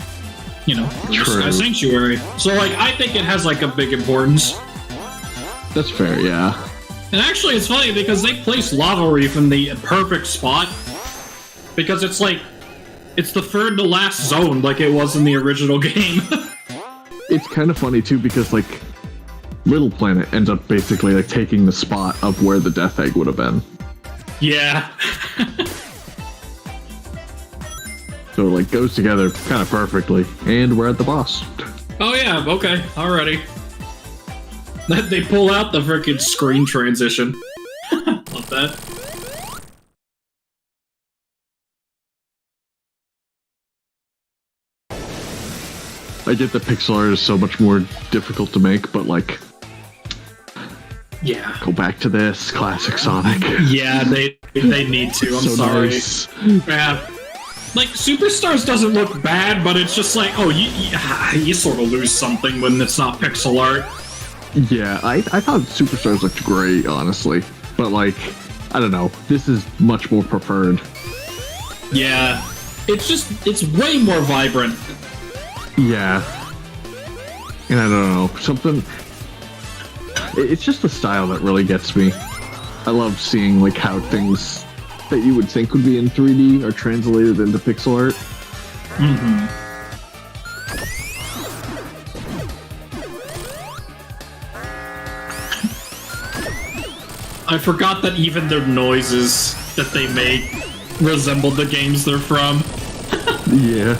Speaker 2: you know, a Sanctuary. So like, I think it has like a big importance.
Speaker 1: That's fair, yeah.
Speaker 2: And actually, it's funny because they placed Lava Reef in the perfect spot because it's like it's the third to last zone, like it was in the original game.
Speaker 1: It's kind of funny too because like Little Planet ends up basically like taking the spot of where the Death Egg would have been.
Speaker 2: Yeah.
Speaker 1: So it like goes together kind of perfectly, and we're at the boss.
Speaker 2: Oh yeah, okay, alrighty. They pull out the frickin' screen transition. Love that.
Speaker 1: I get that pixel art is so much more difficult to make, but like,
Speaker 2: yeah,
Speaker 1: go back to this classic Sonic.
Speaker 2: Yeah, they need to. I'm
Speaker 1: so
Speaker 2: sorry.
Speaker 1: Nice.
Speaker 2: Yeah, like Superstars doesn't look bad, but it's just like, oh, you sort of lose something when it's not pixel art.
Speaker 1: Yeah, I thought Superstars looked great, honestly, but like, I don't know. This is much more preferred.
Speaker 2: Yeah, it's way more vibrant.
Speaker 1: Yeah, and I don't know, something. It's just the style that really gets me. I love seeing like how things that you would think would be in 3D are translated into pixel art.
Speaker 2: Mm-hmm. I forgot that even their noises that they make resemble the games they're from.
Speaker 1: Yeah.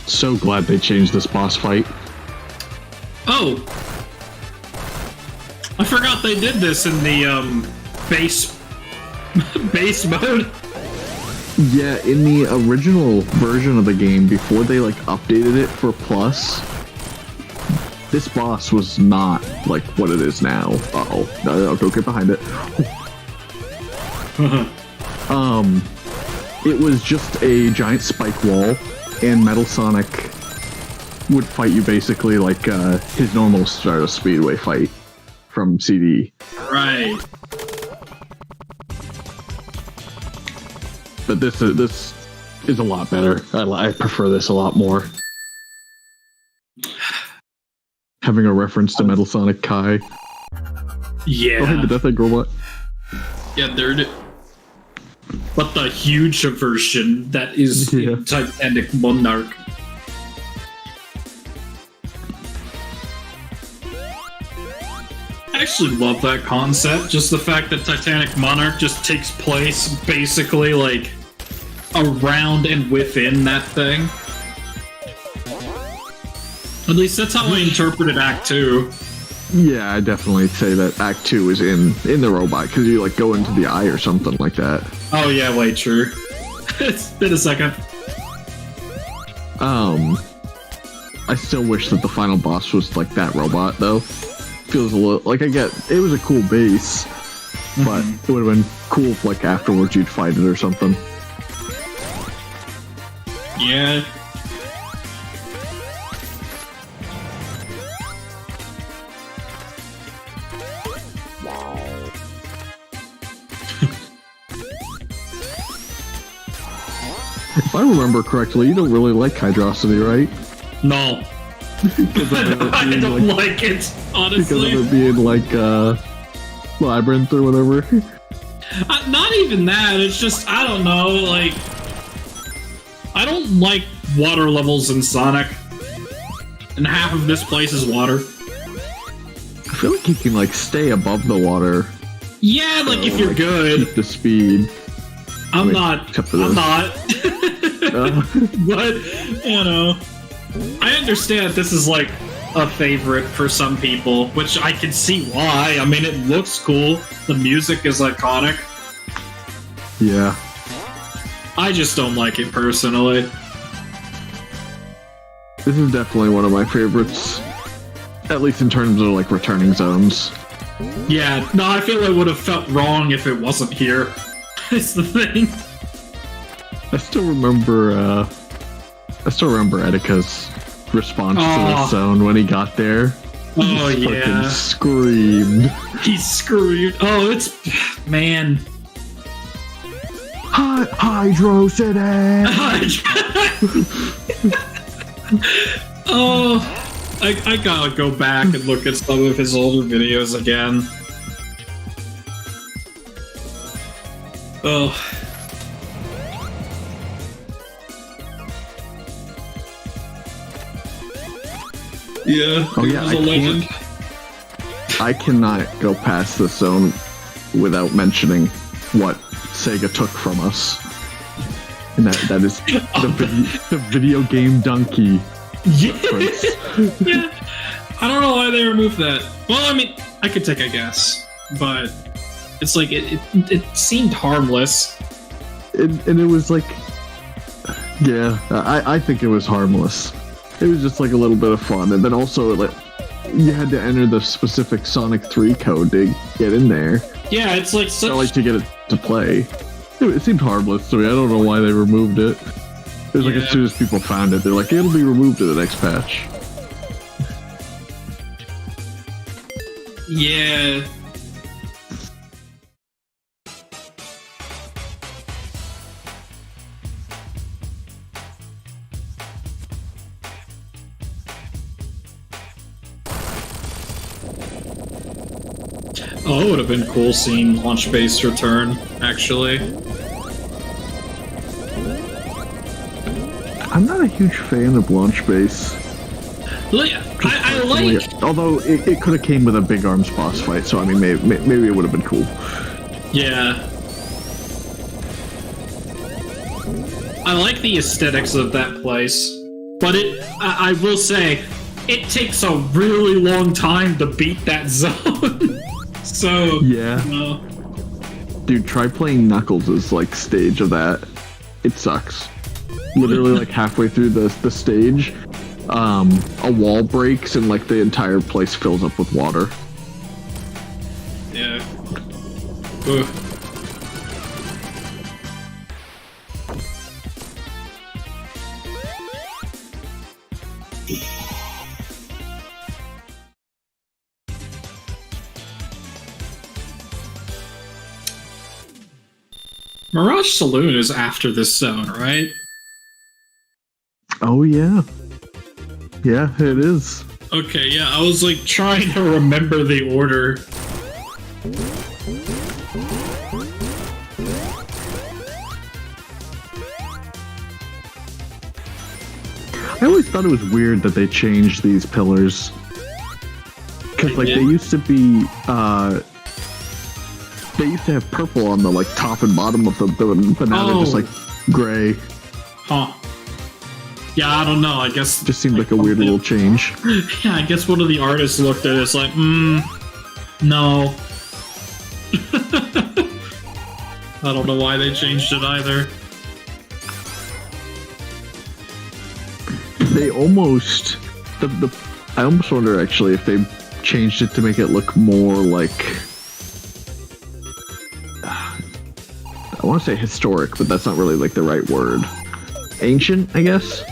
Speaker 1: So glad they changed this boss fight.
Speaker 2: Oh, I forgot they did this in the base mode.
Speaker 1: Yeah, in the original version of the game, before they like updated it for Plus, this boss was not like what it is now. Uh-oh. No, don't get behind it. It was just a giant spike wall, and Metal Sonic would fight you basically like his normal Stardust Speedway fight from CD.
Speaker 2: Right.
Speaker 1: But this is a lot better. I prefer this a lot more. Having a reference to Metal Sonic Kai.
Speaker 2: Yeah.
Speaker 1: Oh, hey, the Death Egg robot.
Speaker 2: Yeah, but the huge version that is Titanic Monarch. I actually love that concept. Just the fact that Titanic Monarch just takes place basically like around and within that thing. At least that's how I interpreted Act 2.
Speaker 1: Yeah, I definitely say that Act 2 is in the robot, because you like go into the eye or something like that.
Speaker 2: Oh yeah, wait, true. It's been a second.
Speaker 1: I still wish that the final boss was like that robot, though. Feels a little like it was a cool base, but it would have been cool if like afterwards you'd fight it or something.
Speaker 2: Yeah.
Speaker 1: If I remember correctly, you don't really like Hydrosity, right?
Speaker 2: No. I don't like it, honestly.
Speaker 1: Because of it being like Labyrinth or whatever.
Speaker 2: Not even that, it's just, I don't know, like, I don't like water levels in Sonic. And half of this place is water.
Speaker 1: I feel like you can like stay above the water.
Speaker 2: Yeah, like if you're good.
Speaker 1: Keep the speed.
Speaker 2: I'm not. But, you know, I understand this is like a favorite for some people, which I can see why. I mean, it looks cool. The music is iconic.
Speaker 1: Yeah.
Speaker 2: I just don't like it personally.
Speaker 1: This is definitely one of my favorites. At least in terms of, like, returning zones.
Speaker 2: Yeah, no, I feel it would have felt wrong if it wasn't here. It's the thing.
Speaker 1: I still remember Etika's response to the zone when he got there.
Speaker 2: Oh,
Speaker 1: he
Speaker 2: yeah.
Speaker 1: Screamed.
Speaker 2: He screamed. Oh, it's... Man.
Speaker 1: Hydro City!
Speaker 2: Oh, I gotta go back and look at some of his older videos again. Oh. Yeah.
Speaker 1: Oh yeah, I cannot go past this zone without mentioning what Sega took from us. And that is the video game donkey.
Speaker 2: Yeah. Yeah. I don't know why they removed that. Well, I mean, I could take a guess, but it's like it seemed harmless.
Speaker 1: And it was like, yeah, I think it was harmless. It was just like a little bit of fun, and then also like you had to enter the specific Sonic 3 code to get in there.
Speaker 2: Yeah, it's like such...
Speaker 1: I like to get it to play. It seemed harmless to me. I don't know why they removed it. It was like as soon as people found it, they're like, it'll be removed in the next patch.
Speaker 2: Yeah. Oh, it would have been cool seeing Launch Base return, actually.
Speaker 1: I'm not a huge fan of Launch Base.
Speaker 2: I like...
Speaker 1: Although it could have came with a Big Arms boss fight, so I mean, maybe it would have been cool.
Speaker 2: Yeah. I like the aesthetics of that place, but I will say, it takes a really long time to beat that zone. So,
Speaker 1: yeah. Dude, try playing Knuckles' like stage of that. It sucks. Literally like halfway through the stage, a wall breaks and like the entire place fills up with water.
Speaker 2: Yeah. Ugh. Mirage Saloon is after this zone, right?
Speaker 1: Oh yeah. Yeah, it is.
Speaker 2: Okay, yeah, I was like trying to remember the order.
Speaker 1: I always thought it was weird that they changed these pillars. Because like they used to be they used to have purple on the like top and bottom of them, but now they're just like gray.
Speaker 2: Huh. Yeah, I don't know. I guess
Speaker 1: just seemed like a weird little change.
Speaker 2: Yeah, I guess one of the artists looked at it. It's like, no. I don't know why they changed it either.
Speaker 1: They almost I almost wonder actually if they changed it to make it look more like I want to say historic, but that's not really like the right word. Ancient, I guess.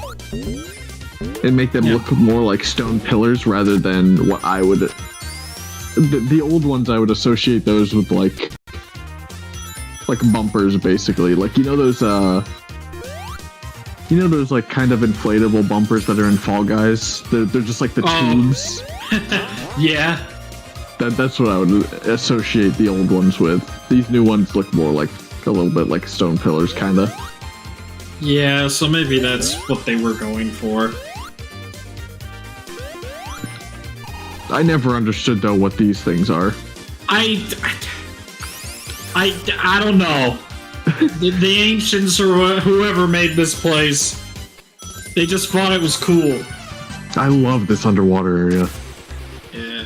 Speaker 1: And make them look more like stone pillars rather than what I would... The old ones, I would associate those with like bumpers, basically. Like, you know those like kind of inflatable bumpers that are in Fall Guys? They're just like the tubes.
Speaker 2: Yeah.
Speaker 1: That's what I would associate the old ones with. These new ones look more like a little bit like stone pillars, kinda.
Speaker 2: Yeah, so maybe that's what they were going for.
Speaker 1: I never understood, though, what these things are.
Speaker 2: I don't know. the ancients or whoever made this place, they just thought it was cool.
Speaker 1: I love this underwater area.
Speaker 2: Yeah.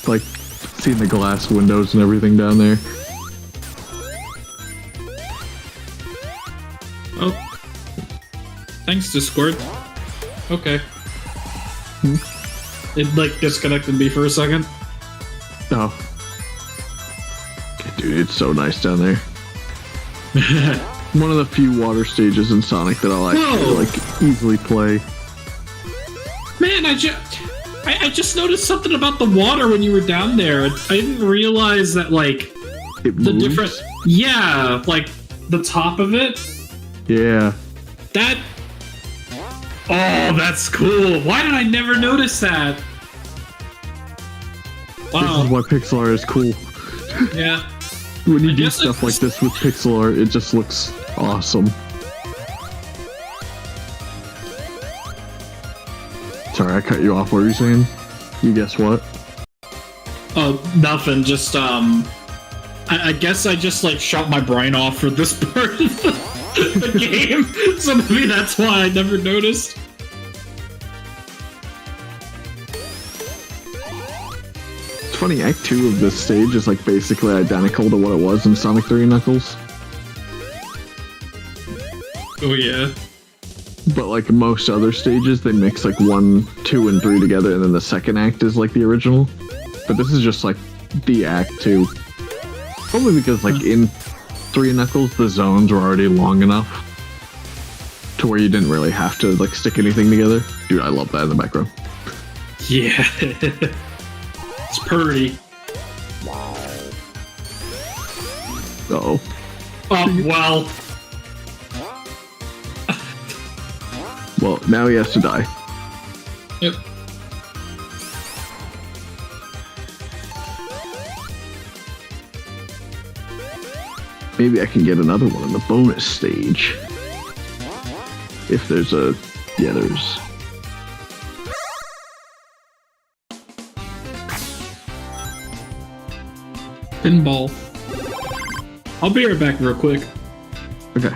Speaker 1: Like, seeing the glass windows and everything down there.
Speaker 2: Oh. Thanks, Discord. Okay. It, like, disconnected me for a second.
Speaker 1: Oh. Dude, it's so nice down there. One of the few water stages in Sonic that I'll actually, like, easily play.
Speaker 2: Man, I just noticed something about the water when you were down there. I didn't realize that, like,
Speaker 1: It
Speaker 2: the
Speaker 1: moves?
Speaker 2: different... Yeah, like, the top of it.
Speaker 1: Yeah.
Speaker 2: That... Oh, that's cool. Why did I never notice that? Wow.
Speaker 1: This is why pixel art is cool.
Speaker 2: Yeah.
Speaker 1: When you
Speaker 2: I
Speaker 1: do
Speaker 2: guess
Speaker 1: stuff like
Speaker 2: it's-
Speaker 1: this with pixel art, it just looks awesome. Sorry, I cut you off. What were you saying? You guess what?
Speaker 2: Oh, nothing. Just, I guess I just, like, shut my brain off for this part of the game. So maybe that's why I never noticed.
Speaker 1: It's funny, Act 2 of this stage is, like, basically identical to what it was in Sonic 3 Knuckles.
Speaker 2: Oh, yeah.
Speaker 1: But, like, most other stages, they mix, like, 1, 2, and 3 together, and then the second act is, like, the original. But this is just, like, the Act 2. Probably because, like, in 3 Knuckles, the zones were already long enough to where you didn't really have to, like, stick anything together. Dude, I love that in the background.
Speaker 2: Yeah. It's pretty.
Speaker 1: Uh-oh.
Speaker 2: Oh, well.
Speaker 1: Well, now he has to die.
Speaker 2: Yep.
Speaker 1: Maybe I can get another one in the bonus stage. If there's a... Yeah, there's...
Speaker 2: Pinball. I'll be right back real quick.
Speaker 1: Okay.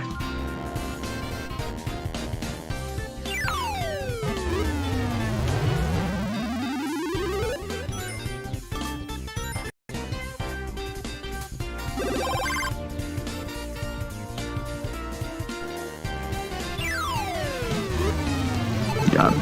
Speaker 1: Got it.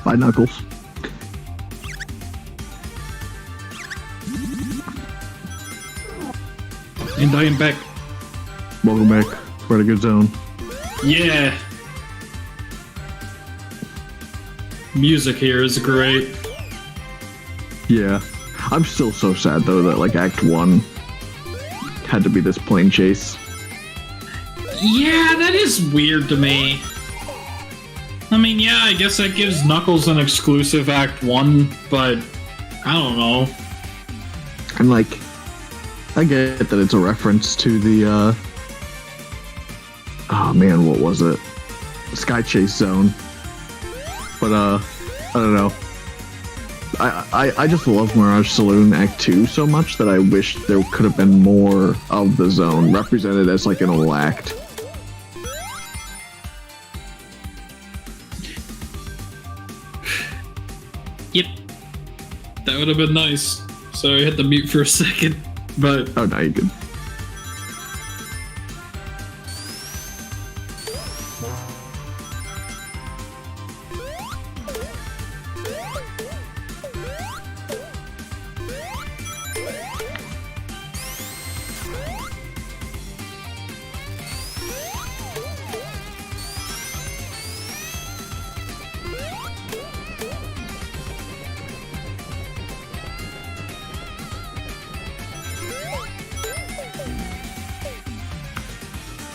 Speaker 1: Bye, Knuckles.
Speaker 2: And I am back.
Speaker 1: Welcome back. We're in a good zone.
Speaker 2: Yeah. Music here is great.
Speaker 1: Yeah. I'm still so sad, though, that, like, Act 1 had to be this plane chase.
Speaker 2: Yeah, that is weird to me. I mean, yeah, I guess that gives Knuckles an exclusive Act 1, but I don't know.
Speaker 1: And, like, I get that it's a reference to the, oh man, what was it? Sky Chase Zone. But, I don't know. I just love Mirage Saloon Act 2 so much that I wish there could have been more of the zone represented as, like, an whole act.
Speaker 2: Yep. That would have been nice. Sorry, I had to mute for a second, but...
Speaker 1: Oh, no, you can.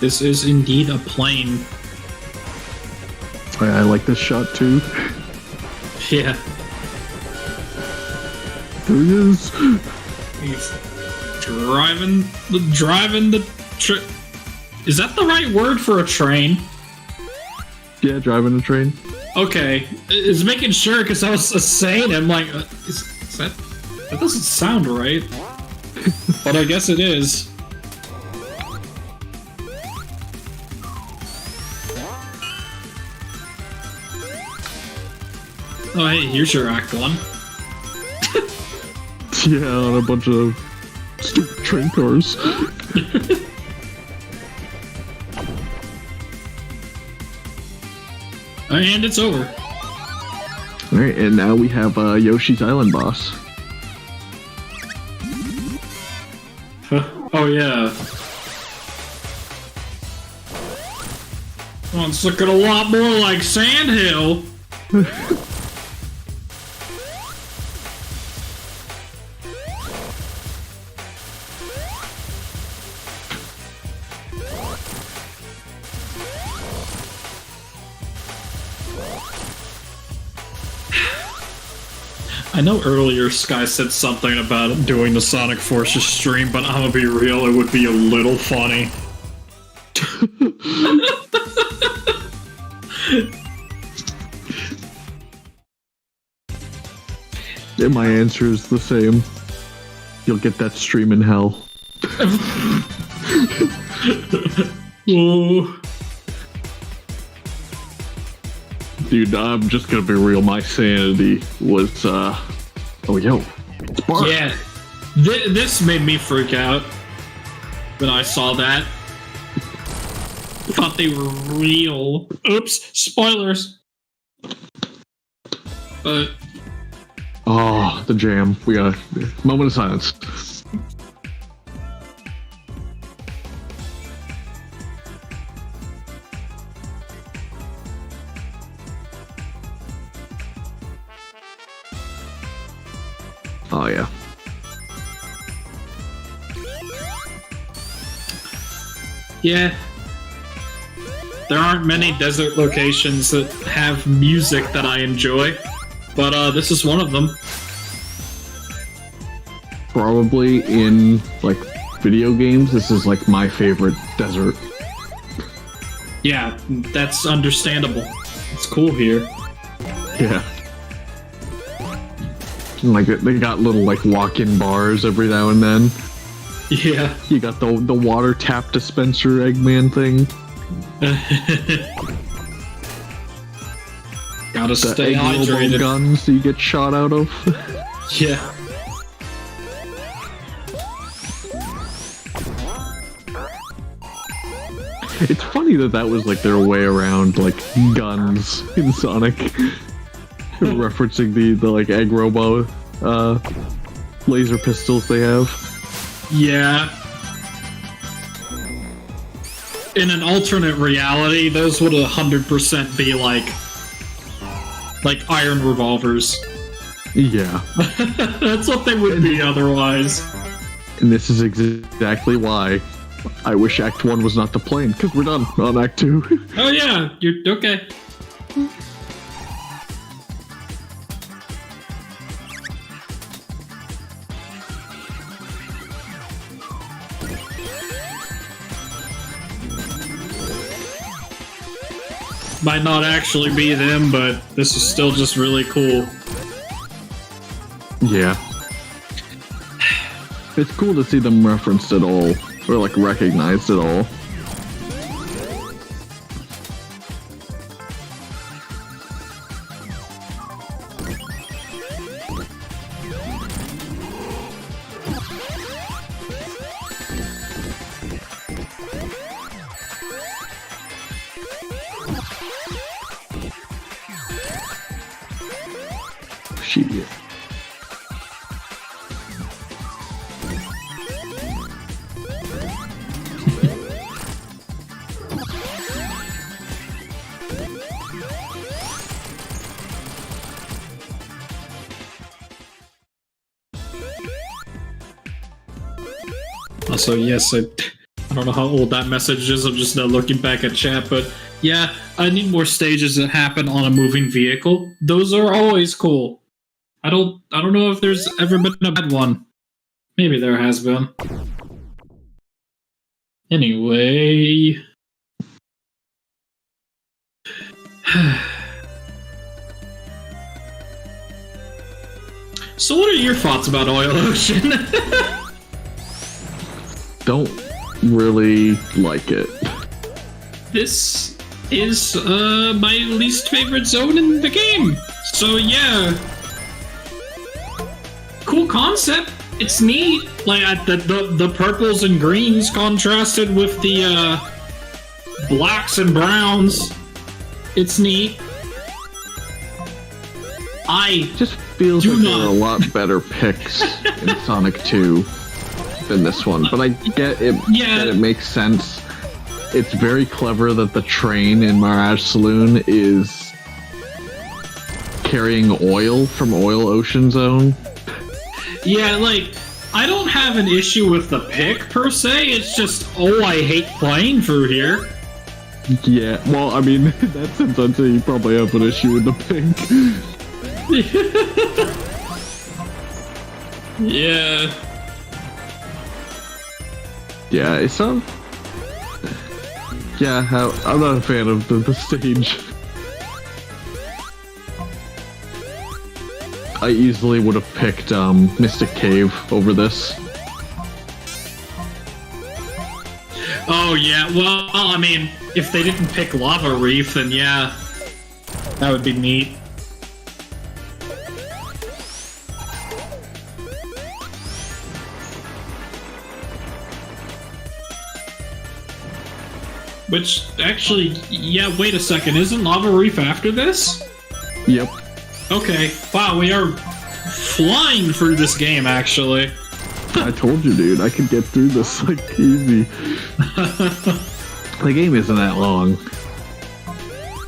Speaker 2: This is indeed a plane.
Speaker 1: I like this shot too.
Speaker 2: Yeah.
Speaker 1: There he is.
Speaker 2: He's driving the Is that the right word for a train?
Speaker 1: Yeah, driving a train.
Speaker 2: Okay. It's making sure because I was saying it, I'm like, is that doesn't sound right. But I guess it is. Oh, hey, here's your Act 1.
Speaker 1: Yeah, on a bunch of stupid train cars.
Speaker 2: And it's over.
Speaker 1: Alright, and now we have Yoshi's Island boss.
Speaker 2: Oh, yeah. Oh, it's looking a lot more like Sandhill. I know earlier Sky said something about doing the Sonic Forces stream, but I'm gonna be real, it would be a little funny.
Speaker 1: And my answer is the same. You'll get that stream in hell.
Speaker 2: Ooh.
Speaker 1: Dude, I'm just gonna be real. My sanity was, oh, yo, it's Bart.
Speaker 2: Yeah, this made me freak out when I saw that. Thought they were real. Oops, spoilers. But
Speaker 1: oh, the jam. We got a moment of silence. Oh, yeah.
Speaker 2: yeah, there aren't many desert locations that have music that I enjoy, but this is one of them.
Speaker 1: Probably in, like, video games, this is, like, my favorite desert.
Speaker 2: Yeah, that's understandable. It's cool here.
Speaker 1: Yeah. Like, they got little, like, walk-in bars every now and then.
Speaker 2: Yeah.
Speaker 1: You got the water tap dispenser Eggman thing.
Speaker 2: Gotta
Speaker 1: The
Speaker 2: stay
Speaker 1: egg elbow
Speaker 2: hydrated.
Speaker 1: guns you get shot out of.
Speaker 2: Yeah.
Speaker 1: It's funny that was, like, their way around, like, guns in Sonic. Referencing the like egg robo laser pistols they have.
Speaker 2: Yeah. In an alternate reality, those would 100% be like iron revolvers.
Speaker 1: Yeah.
Speaker 2: That's what they would be otherwise.
Speaker 1: And this is exactly why I wish Act 1 was not the plane, because we're done on Act 2.
Speaker 2: Oh yeah, you're okay. Might not actually be them, but this is still just really cool.
Speaker 1: Yeah. It's cool to see them referenced at all, or like recognized at all. Shit.
Speaker 2: Also, yes, I don't know how old that message is. I'm just now looking back at chat, but yeah, I need more stages that happen on a moving vehicle. Those are always cool. I don't know if there's ever been a bad one. Maybe there has been. Anyway. So what are your thoughts about Oil Ocean?
Speaker 1: Don't really like it.
Speaker 2: This is my least favorite zone in the game. So yeah. Cool concept. It's neat. Like the purples and greens contrasted with the blacks and browns. It's neat. I
Speaker 1: just feels like there are a lot better picks in Sonic 2 than this one, but I get it.
Speaker 2: Yeah.
Speaker 1: That it makes sense. It's very clever that the train in Mirage Saloon is carrying oil from Oil Ocean Zone.
Speaker 2: Yeah, like, I don't have an issue with the pick, per se. It's just, oh, I hate playing through here.
Speaker 1: Yeah, well, I mean, in that sense, I'd say you probably have an issue with the pink.
Speaker 2: Yeah.
Speaker 1: Yeah, it's yeah, I'm not a fan of the stage. I easily would have picked Mystic Cave over this.
Speaker 2: Oh yeah, well, I mean, if they didn't pick Lava Reef, then yeah, that would be neat. Which, actually, yeah, wait a second, isn't Lava Reef after this?
Speaker 1: Yep.
Speaker 2: Okay, wow, we are flying through this game, actually.
Speaker 1: I told you, dude, I could get through this, like, easy. The game isn't that long.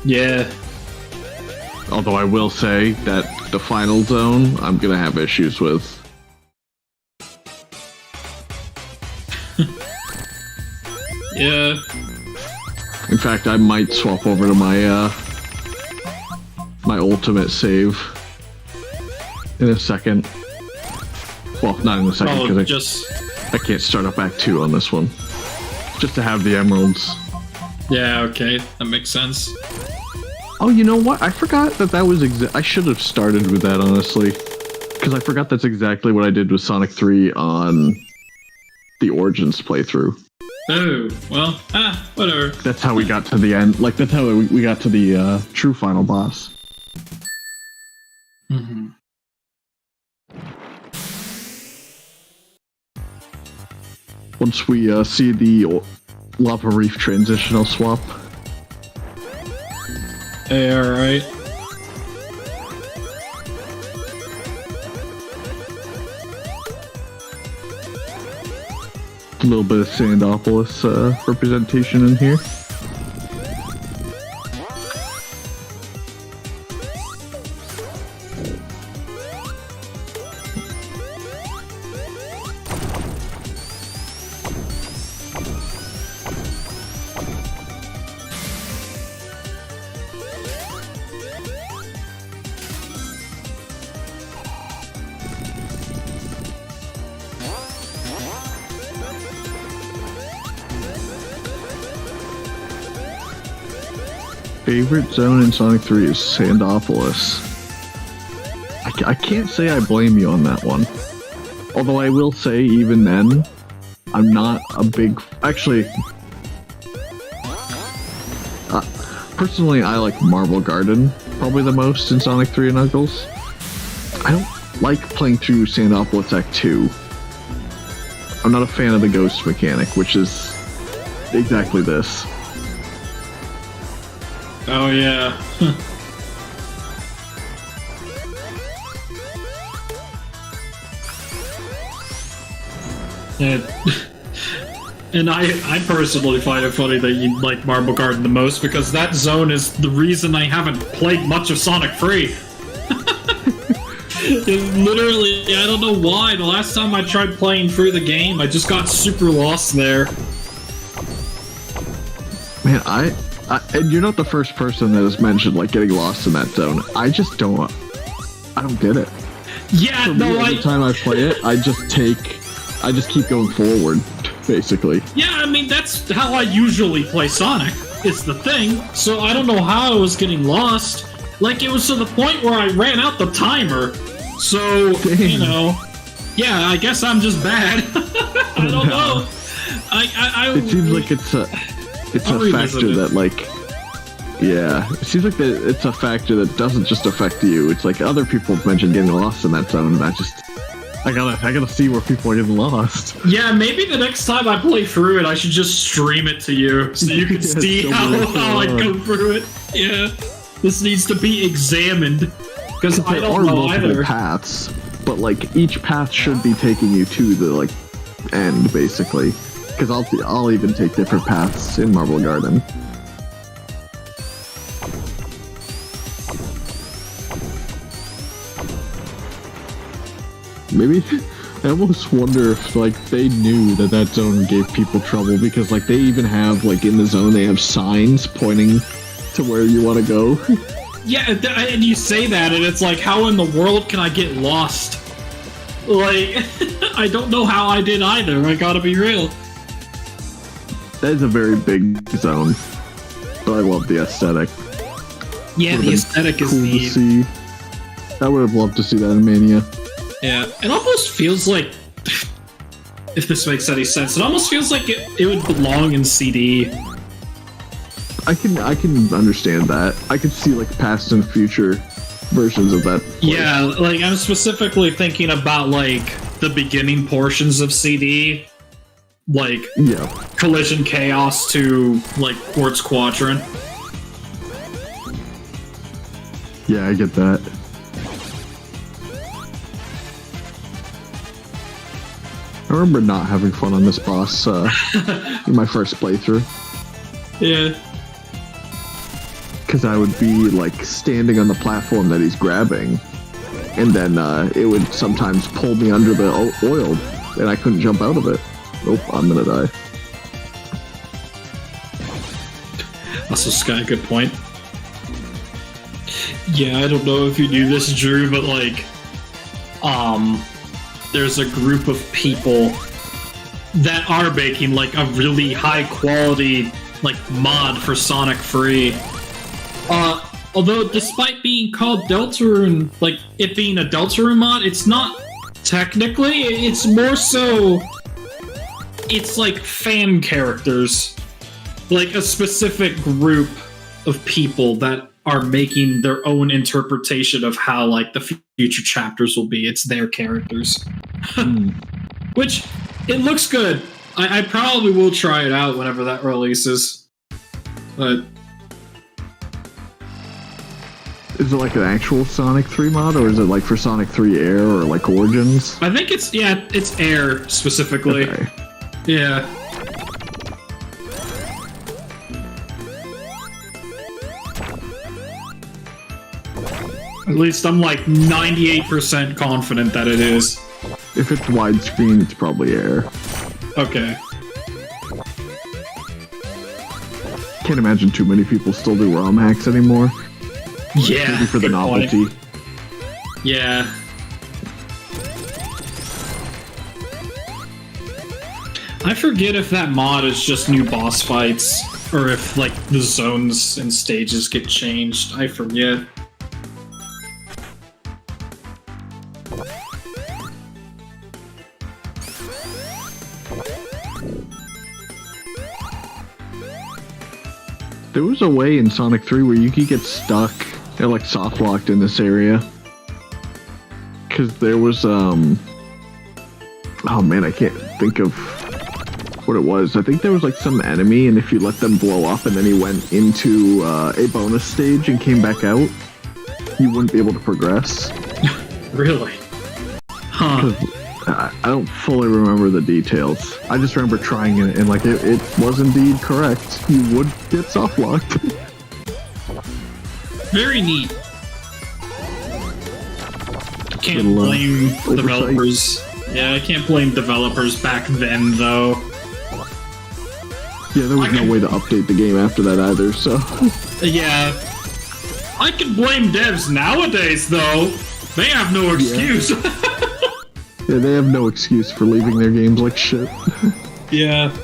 Speaker 2: Yeah.
Speaker 1: Although I will say that the final zone, I'm gonna have issues with.
Speaker 2: Yeah.
Speaker 1: In fact, I might swap over to my my ultimate save in a second. Well, not in a second because I can't start up Act 2 on this one. Just to have the emeralds.
Speaker 2: Yeah, okay, that makes sense.
Speaker 1: Oh, you know what? I forgot that was I should have started with that, honestly. Because I forgot that's exactly what I did with Sonic 3 on the Origins playthrough.
Speaker 2: Oh, well, whatever.
Speaker 1: That's how we got to the end. Like, that's how we got to the true final boss.
Speaker 2: Mm-hmm.
Speaker 1: Once we see the Lava Reef transitional swap.
Speaker 2: Hey, alright.
Speaker 1: A little bit of Sandopolis representation in here. Favorite zone in Sonic 3 is Sandopolis. I can't say I blame you on that one. Although I will say, even then, I'm not a big... Actually, personally, I like Marble Garden probably the most in Sonic 3 and Knuckles. I don't like playing through Sandopolis Act 2. I'm not a fan of the ghost mechanic, which is exactly this.
Speaker 2: Oh, yeah. And I personally find it funny that you like Marble Garden the most, because that zone is the reason I haven't played much of Sonic 3. Literally, I don't know why. The last time I tried playing through the game, I just got super lost there.
Speaker 1: Man, and you're not the first person that has mentioned like getting lost in that zone. I just don't. I don't get it.
Speaker 2: Yeah,
Speaker 1: every time I play it, I just keep going forward, basically.
Speaker 2: Yeah, I mean that's how I usually play Sonic. Is the thing. So I don't know how I was getting lost. Like it was to the point where I ran out the timer. So you know, yeah, I guess I'm just bad. I don't know.
Speaker 1: It seems like it's a factor that like, yeah, it seems like it's a factor that doesn't just affect you. It's like other people have mentioned getting lost in that zone, and I gotta see where people are getting lost.
Speaker 2: Yeah, maybe the next time I play through it, I should just stream it to you so you can see how I go through it. Yeah, this needs to be examined because I don't know either.
Speaker 1: Paths, but like each path should be taking you to the like end, basically. Because I'll even take different paths in Marble Garden. Maybe I almost wonder if like they knew that zone gave people trouble, because like they even have like in the zone they have signs pointing to where you want to go.
Speaker 2: Yeah, and you say that, and it's like, how in the world can I get lost? Like, I don't know how I did either. I gotta be real.
Speaker 1: That is a very big zone, but I love the aesthetic.
Speaker 2: Yeah, the aesthetic is neat.
Speaker 1: To see. I would have loved to see that in Mania.
Speaker 2: Yeah, it almost feels like, if this makes any sense, it almost feels like it would belong in CD.
Speaker 1: I can understand that. I could see like past and future versions of that place.
Speaker 2: Yeah, like I'm specifically thinking about like the beginning portions of CD. Like,
Speaker 1: yeah.
Speaker 2: Collision Chaos to, like, Quartz Quadrant.
Speaker 1: Yeah, I get that. I remember not having fun on this boss in my first playthrough.
Speaker 2: Yeah.
Speaker 1: Because I would be, like, standing on the platform that he's grabbing, and then it would sometimes pull me under the oil, and I couldn't jump out of it. Nope, I'm gonna die.
Speaker 2: Also, Sky, good point. Yeah, I don't know if you knew this, Drew, but like, there's a group of people that are making like a really high quality like mod for Sonic 3. Although, despite being called Deltarune, like it being a Deltarune mod, it's not technically. It's more so. It's like fan characters, like a specific group of people that are making their own interpretation of how like the future chapters will be. It's their characters. Which, it looks good. I probably will try it out whenever that releases. But
Speaker 1: is it like an actual Sonic 3 mod, or is it like for Sonic 3 Air or like Origins?
Speaker 2: I think it's Air specifically.
Speaker 1: Okay.
Speaker 2: Yeah. At least I'm like 98% confident that it is.
Speaker 1: If it's widescreen, it's probably air.
Speaker 2: Okay.
Speaker 1: Can't imagine too many people still do ROM hacks anymore.
Speaker 2: Yeah.
Speaker 1: Maybe for the novelty.
Speaker 2: Point. Yeah. I forget if that mod is just new boss fights, or if, like, the zones and stages get changed. I forget.
Speaker 1: There was a way in Sonic 3 where you could get stuck, or like soft locked in this area. Cause there was oh man, I can't think of what it was. I think there was like some enemy, and if you let them blow up and then he went into a bonus stage and came back out, you wouldn't be able to progress.
Speaker 2: Really? Huh.
Speaker 1: I don't fully remember the details. I just remember trying it, and like it was indeed correct. You would get soft locked.
Speaker 2: Very neat. Can't blame developers. Yeah, I can't blame developers back then, though.
Speaker 1: Yeah, there was no way to update the game after that either, so...
Speaker 2: Yeah. I can blame devs nowadays, though. They have no excuse.
Speaker 1: Yeah, they have no excuse for leaving their games like shit.
Speaker 2: Yeah.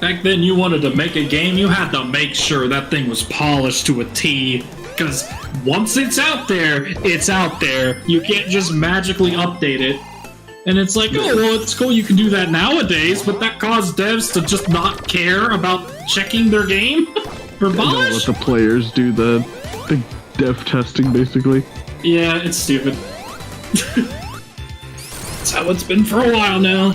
Speaker 2: Back then, you wanted to make a game, you had to make sure that thing was polished to a T. Because once it's out there, it's out there. You can't just magically update it. And it's like, oh, well, it's cool you can do that nowadays, but that caused devs to just not care about checking their game for polish?
Speaker 1: Let the players do the dev testing, basically.
Speaker 2: Yeah, it's stupid. That's how it's been for a while now.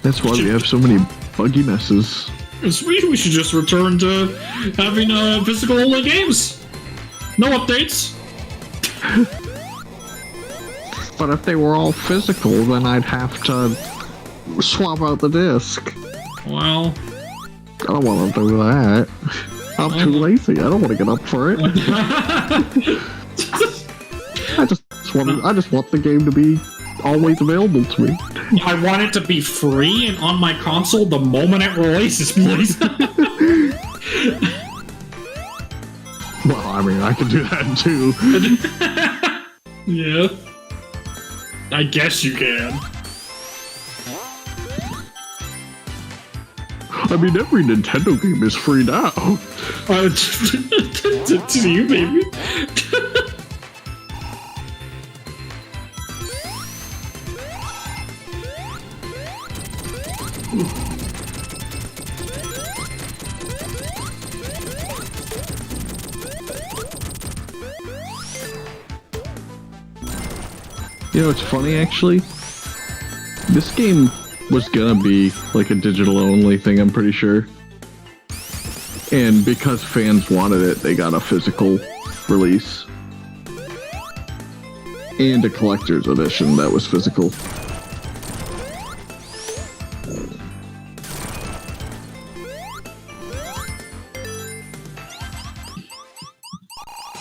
Speaker 1: That's why we have so many buggy messes.
Speaker 2: We should just return to having physical only games. No updates.
Speaker 1: But if they were all physical, then I'd have to swap out the disc.
Speaker 2: Well,
Speaker 1: I don't want to do that. I'm too lazy. I don't want to get up for it. I just want the game to be always available to me.
Speaker 2: I want it to be free and on my console the moment it releases, please.
Speaker 1: Well, I mean, I can do that too.
Speaker 2: Yeah. I guess you can.
Speaker 1: I mean, every Nintendo game is free now.
Speaker 2: To you, baby.
Speaker 1: You know, it's funny, actually. This game was gonna be like a digital-only thing, I'm pretty sure. And because fans wanted it, they got a physical release. And a collector's edition that was physical.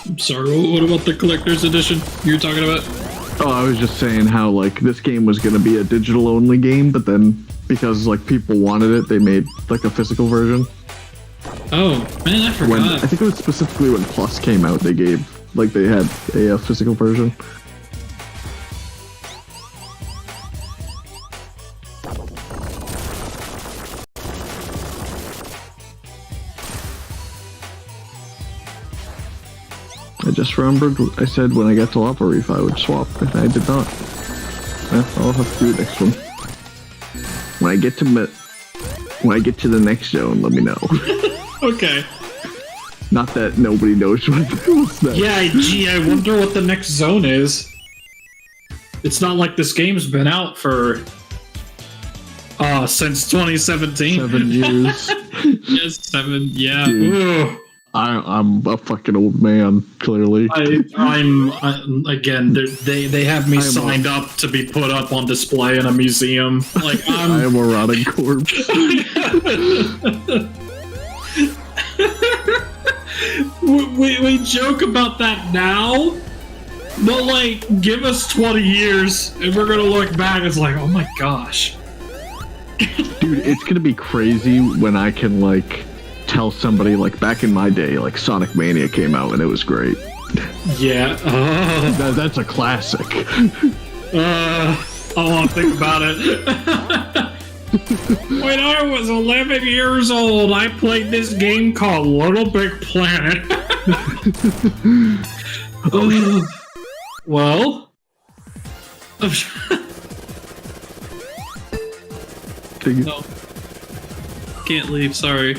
Speaker 2: I'm sorry, what about the collector's edition you were talking about?
Speaker 1: Oh, I was just saying how, like, this game was gonna be a digital-only game, but then, because, like, people wanted it, they made, like, a physical version.
Speaker 2: Oh, man, I forgot.
Speaker 1: I think it was specifically when Plus came out, they gave, like, they had a physical version. I just remembered I said when I get to Lava Reef I would swap, and I did not. I'll have to do it next one. When I get to the next zone, let me know.
Speaker 2: Okay.
Speaker 1: Not that nobody knows what was that.
Speaker 2: Yeah, gee, I wonder what the next zone is. It's not like this game's been out for since 2017.
Speaker 1: 7 years.
Speaker 2: Yes, 7. Yeah.
Speaker 1: Dude.
Speaker 2: Ooh.
Speaker 1: I'm a fucking old man, clearly.
Speaker 2: I'm again. They have me signed up to be put up on display in a museum. Like
Speaker 1: I am a rotting corpse.
Speaker 2: we joke about that now, but like, give us 20 years and we're gonna look back. It's like, oh my gosh,
Speaker 1: dude, it's gonna be crazy when I can like tell somebody like back in my day, like Sonic Mania came out and it was great.
Speaker 2: Yeah,
Speaker 1: that's a classic.
Speaker 2: I don't want to think about it. When I was 11 years old, I played this game called Little Big Planet. Well, no, can't leave. Sorry.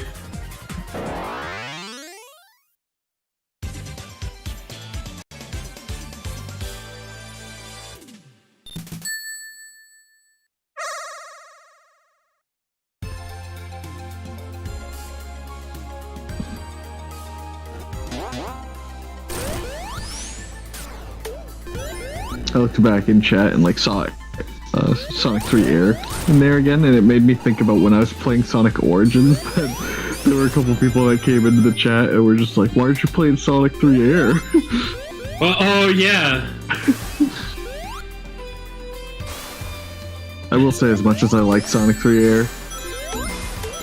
Speaker 1: I looked back in chat and like saw Sonic 3 Air in there again, and it made me think about when I was playing Sonic Origins. That there were a couple people that came into the chat and were just like, "Why aren't you playing Sonic 3 Air?"
Speaker 2: Oh yeah.
Speaker 1: I will say, as much as I like Sonic 3 Air,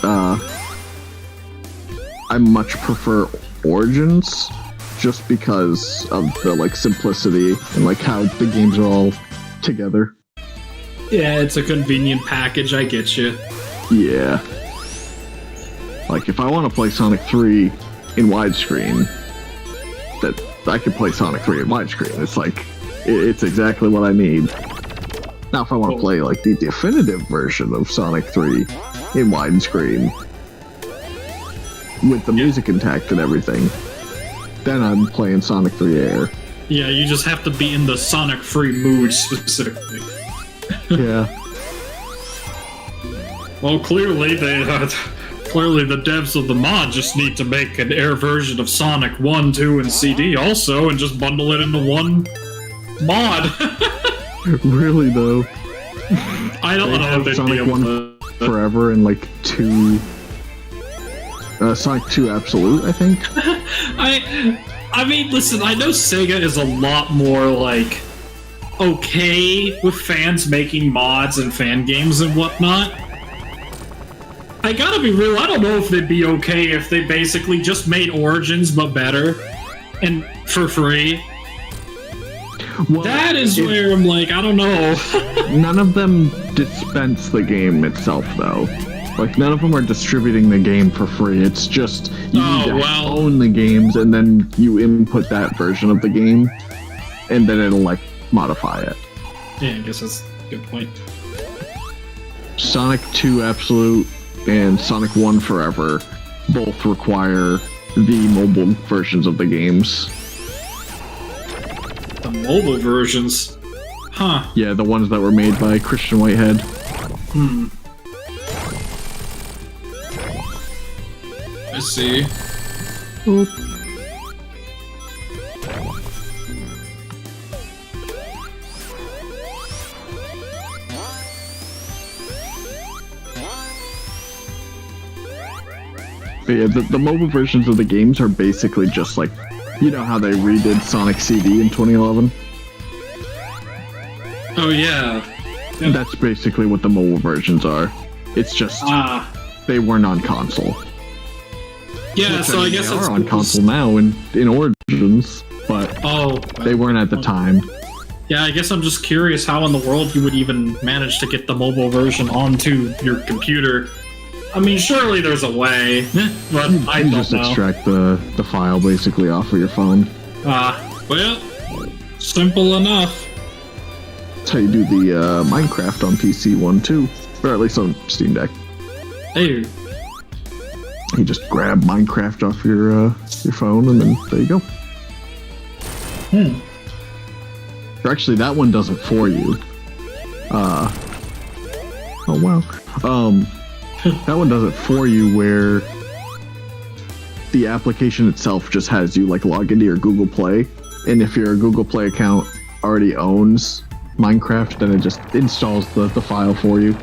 Speaker 1: I much prefer Origins, just because of the like simplicity and like how the games are all together.
Speaker 2: Yeah, it's a convenient package. I get you.
Speaker 1: Yeah. Like if I want to play Sonic 3 in widescreen, that I can play Sonic 3 in widescreen. It's like it's exactly what I need. Now, if I want to play like the definitive version of Sonic 3 in widescreen with the music intact and everything, then I'm playing Sonic 3 Air.
Speaker 2: Yeah, you just have to be in the Sonic free mood specifically.
Speaker 1: Yeah.
Speaker 2: Well, clearly the devs of the mod just need to make an Air version of Sonic 1, 2, and CD also, and just bundle it into one mod.
Speaker 1: Really though?
Speaker 2: I don't know if they'd
Speaker 1: Sonic
Speaker 2: be able
Speaker 1: 1
Speaker 2: to...
Speaker 1: Forever and like 2... Sonic 2 Absolute, I think?
Speaker 2: I mean, listen, I know Sega is a lot more, like, okay with fans making mods and fan games and whatnot. I gotta be real, I don't know if they'd be okay if they basically just made Origins but better and for free. Well, that is where I'm like, I don't know.
Speaker 1: None of them dispense the game itself, though. Like, none of them are distributing the game for free. It's just, you need to own the games, and then you input that version of the game, and then it'll, like, modify it.
Speaker 2: Yeah, I guess that's a good point.
Speaker 1: Sonic 2 Absolute and Sonic 1 Forever both require the mobile versions of the games.
Speaker 2: The mobile versions? Huh.
Speaker 1: Yeah, the ones that were made by Christian Whitehead.
Speaker 2: I see.
Speaker 1: Oop. But yeah, the mobile versions of the games are basically just like, you know how they redid Sonic CD in 2011?
Speaker 2: Oh yeah.
Speaker 1: That's basically what the mobile versions are. It's just they weren't on console.
Speaker 2: Yeah, so I guess
Speaker 1: they
Speaker 2: it's
Speaker 1: are on console now in Origins, but they weren't at the time.
Speaker 2: Yeah, I guess I'm just curious how in the world you would even manage to get the mobile version onto your computer. I mean, surely there's a way, but I don't know.
Speaker 1: You just extract the file basically off of your phone.
Speaker 2: Well, simple enough.
Speaker 1: That's how you do the Minecraft on PC one too, or at least on Steam Deck.
Speaker 2: Hey.
Speaker 1: You just grab Minecraft off your phone, and then there you go. Or actually, that one does it for you. Oh wow. That one does it for you where the application itself just has you like log into your Google Play, and if your Google Play account already owns Minecraft, then it just installs the file for you,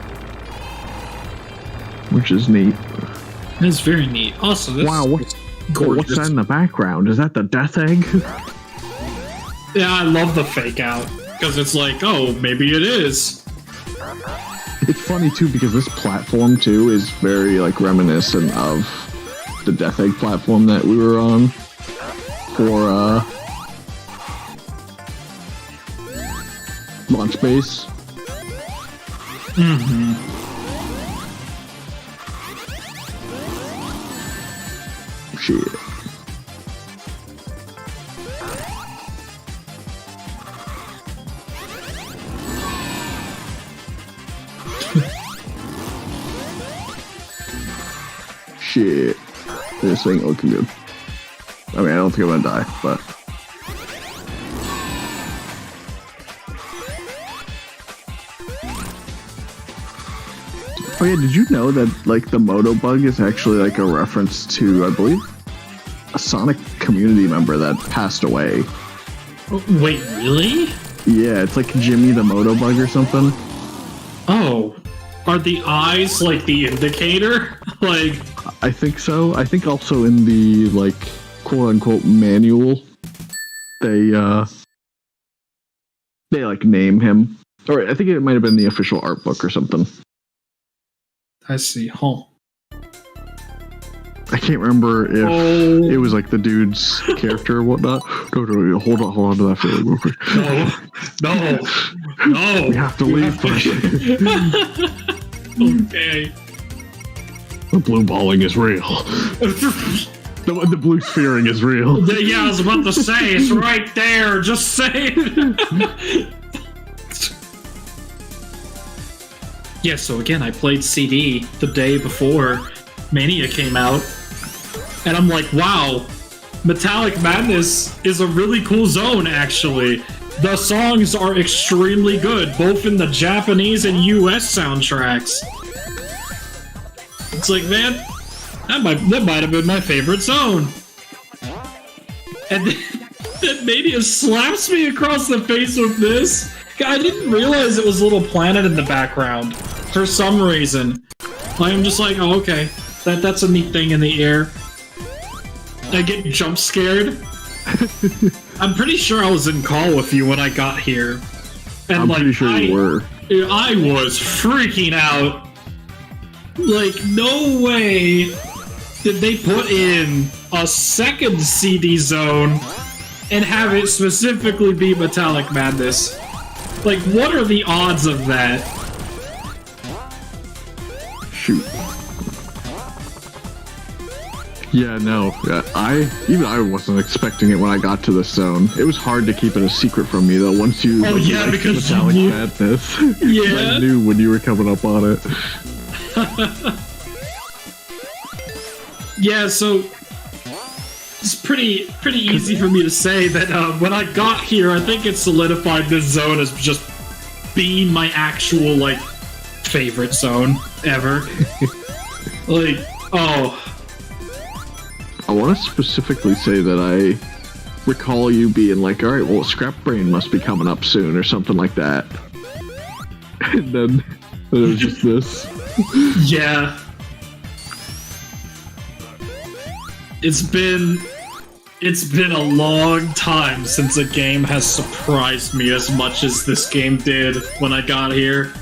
Speaker 1: which is neat.
Speaker 2: It's very neat. Also, this
Speaker 1: wow, what's that in the background? Is that the death egg?
Speaker 2: Yeah, I love the fake out because it's like, oh, maybe it is.
Speaker 1: It's funny too because this platform too is very like reminiscent of the Death Egg platform that we were on for Launch Base.
Speaker 2: Mm-hmm.
Speaker 1: Shit. Shit. This thing looking good. I mean, I don't think I'm gonna die, but... Oh yeah, did you know that, like, the Moto bug is actually, like, a reference to, I believe, a Sonic community member that passed away?
Speaker 2: Wait, really?
Speaker 1: Yeah, it's like Jimmy the Moto bug or something.
Speaker 2: Oh. Are the eyes, like, the indicator? Like...
Speaker 1: I think so. I think also in the, like, quote-unquote manual, they like, name him. Or I think it might have been the official art book or something.
Speaker 2: I see, huh?
Speaker 1: I can't remember if it was, like, the dude's character or whatnot. No, hold on to that feeling real quick.
Speaker 2: No.
Speaker 1: We have to leave first.
Speaker 2: Okay.
Speaker 1: The blue balling is real. The blue sphering is real.
Speaker 2: Yeah, I was about to say, it's right there. Just say it. Yeah, so again, I played CD the day before Mania came out, and I'm like, wow, Metallic Madness is a really cool zone, actually. The songs are extremely good, both in the Japanese and US soundtracks. It's like, man, that might have been my favorite zone. And then Mania slaps me across the face with this. I didn't realize it was a little planet in the background for some reason. I am just like, oh, okay, that's a neat thing in the air. I get jump scared. I'm pretty sure I was in call with you when I got here. And
Speaker 1: I'm pretty sure you were.
Speaker 2: I was freaking out. Like, no way did they put in a second CD zone and have it specifically be Metallic Madness. Like, what are the odds of that?
Speaker 1: Shoot. Yeah, no. I wasn't expecting it when I got to this zone. It was hard to keep it a secret from me, though, once you...
Speaker 2: Oh, yeah, because
Speaker 1: Metallic Madness.
Speaker 2: Yeah.
Speaker 1: I knew when you were coming up on it.
Speaker 2: Yeah, so... It's pretty easy for me to say that when I got here, I think it solidified this zone as just being my actual, like, favorite zone ever. Like, oh...
Speaker 1: I want to specifically say that I recall you being like, alright, well, Scrap Brain must be coming up soon, or something like that. And then it was just this.
Speaker 2: Yeah. It's been a long time since a game has surprised me as much as this game did when I got here.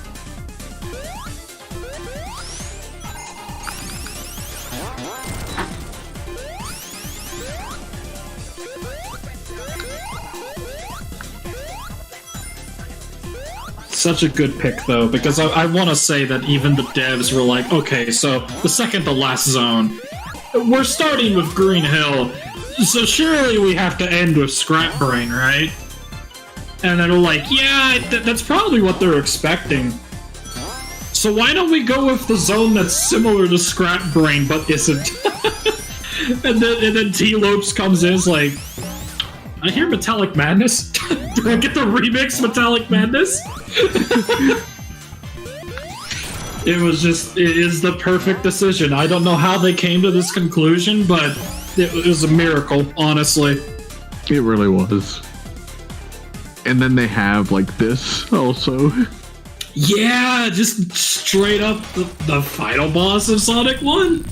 Speaker 2: Such a good pick, though, because I want to say that even the devs were like, okay, so the second to last zone, we're starting with Green Hill, so surely we have to end with Scrap Brain, right? And they were like, yeah, that's probably what they're expecting. So why don't we go with the zone that's similar to Scrap Brain but isn't? and then T-Lopes comes in, is like, I hear Metallic Madness. Do I get the remix Metallic Madness? It is the perfect decision. I don't know how they came to this conclusion, but It was a miracle, honestly.
Speaker 1: It really was. And then they have like this also.
Speaker 2: Yeah, just straight up the final boss of Sonic 1.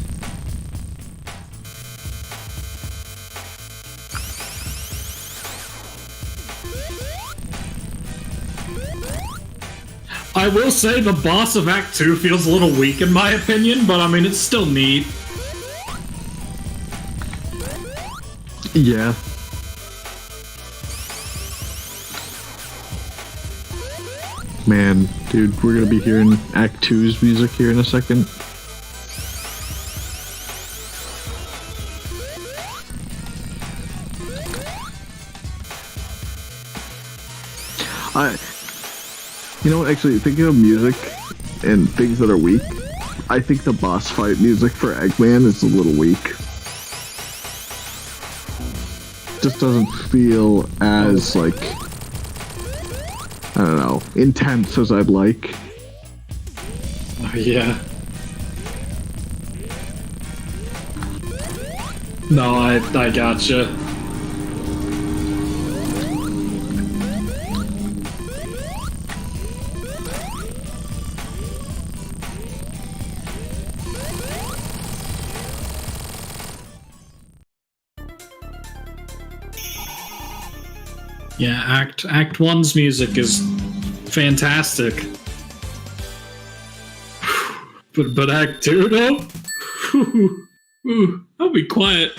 Speaker 2: I will say the boss of Act 2 feels a little weak in my opinion, but I mean, it's still neat.
Speaker 1: Yeah. Man, dude, we're gonna be hearing Act 2's music here in a second. You know what, actually, thinking of music and things that are weak, I think the boss fight music for Eggman is a little weak. Just doesn't feel as, like, I don't know, intense as I'd like.
Speaker 2: Oh, yeah. No, I gotcha. Yeah, Act 1's music is fantastic. But Act 2 though? I'll be quiet.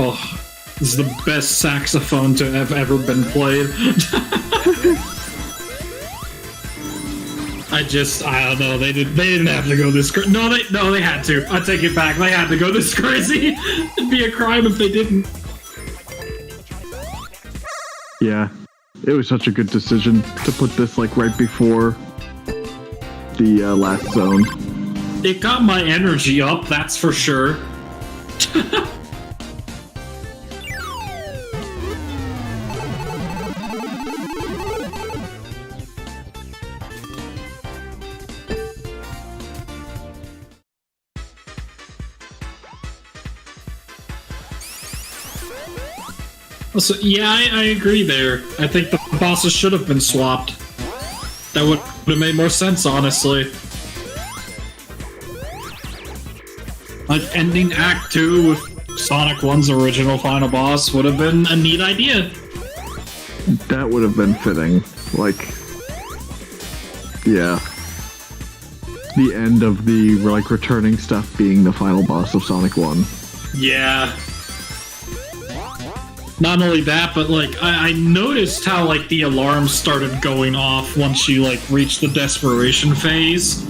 Speaker 2: Oh, this is the best saxophone to have ever been played. I don't know. They didn't have to go this crazy. No, they had to. I take it back. They had to go this crazy. It'd be a crime if they didn't.
Speaker 1: Yeah, it was such a good decision to put this like right before the last zone.
Speaker 2: It got my energy up, that's for sure. So, yeah, I agree there. I think the bosses should have been swapped. That would have made more sense, honestly. Like, ending Act 2 with Sonic 1's original final boss would have been a neat idea.
Speaker 1: That would have been fitting. Like, yeah. The end of the, like, returning stuff being the final boss of Sonic 1.
Speaker 2: Yeah. Not only that, but like I noticed how like the alarms started going off once you like reached the desperation phase.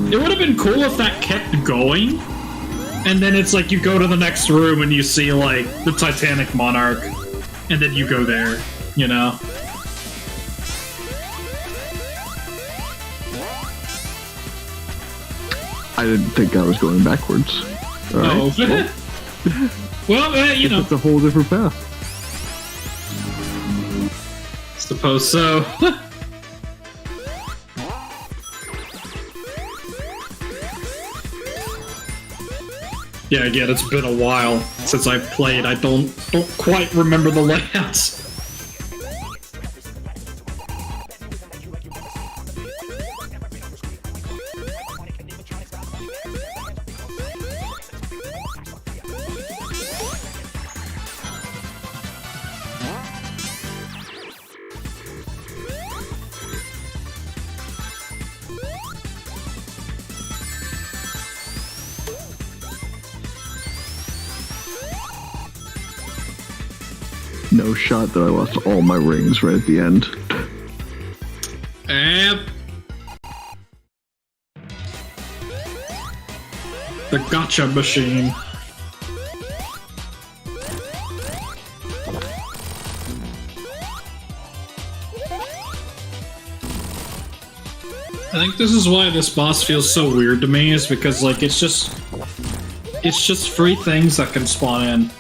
Speaker 2: It would have been cool if that kept going, and then it's like you go to the next room and you see like the Titanic Monarch, and then you go there, you know?
Speaker 1: I didn't think I was going backwards. All right.
Speaker 2: Oh. Well, you know.
Speaker 1: It's a whole different path.
Speaker 2: Suppose so. Yeah, again, it's been a while since I've played. I don't quite remember the layouts.
Speaker 1: No shot that I lost all my rings right at the end.
Speaker 2: Yep. The gotcha machine. I think this is why this boss feels so weird to me, is because like it's just free things that can spawn in.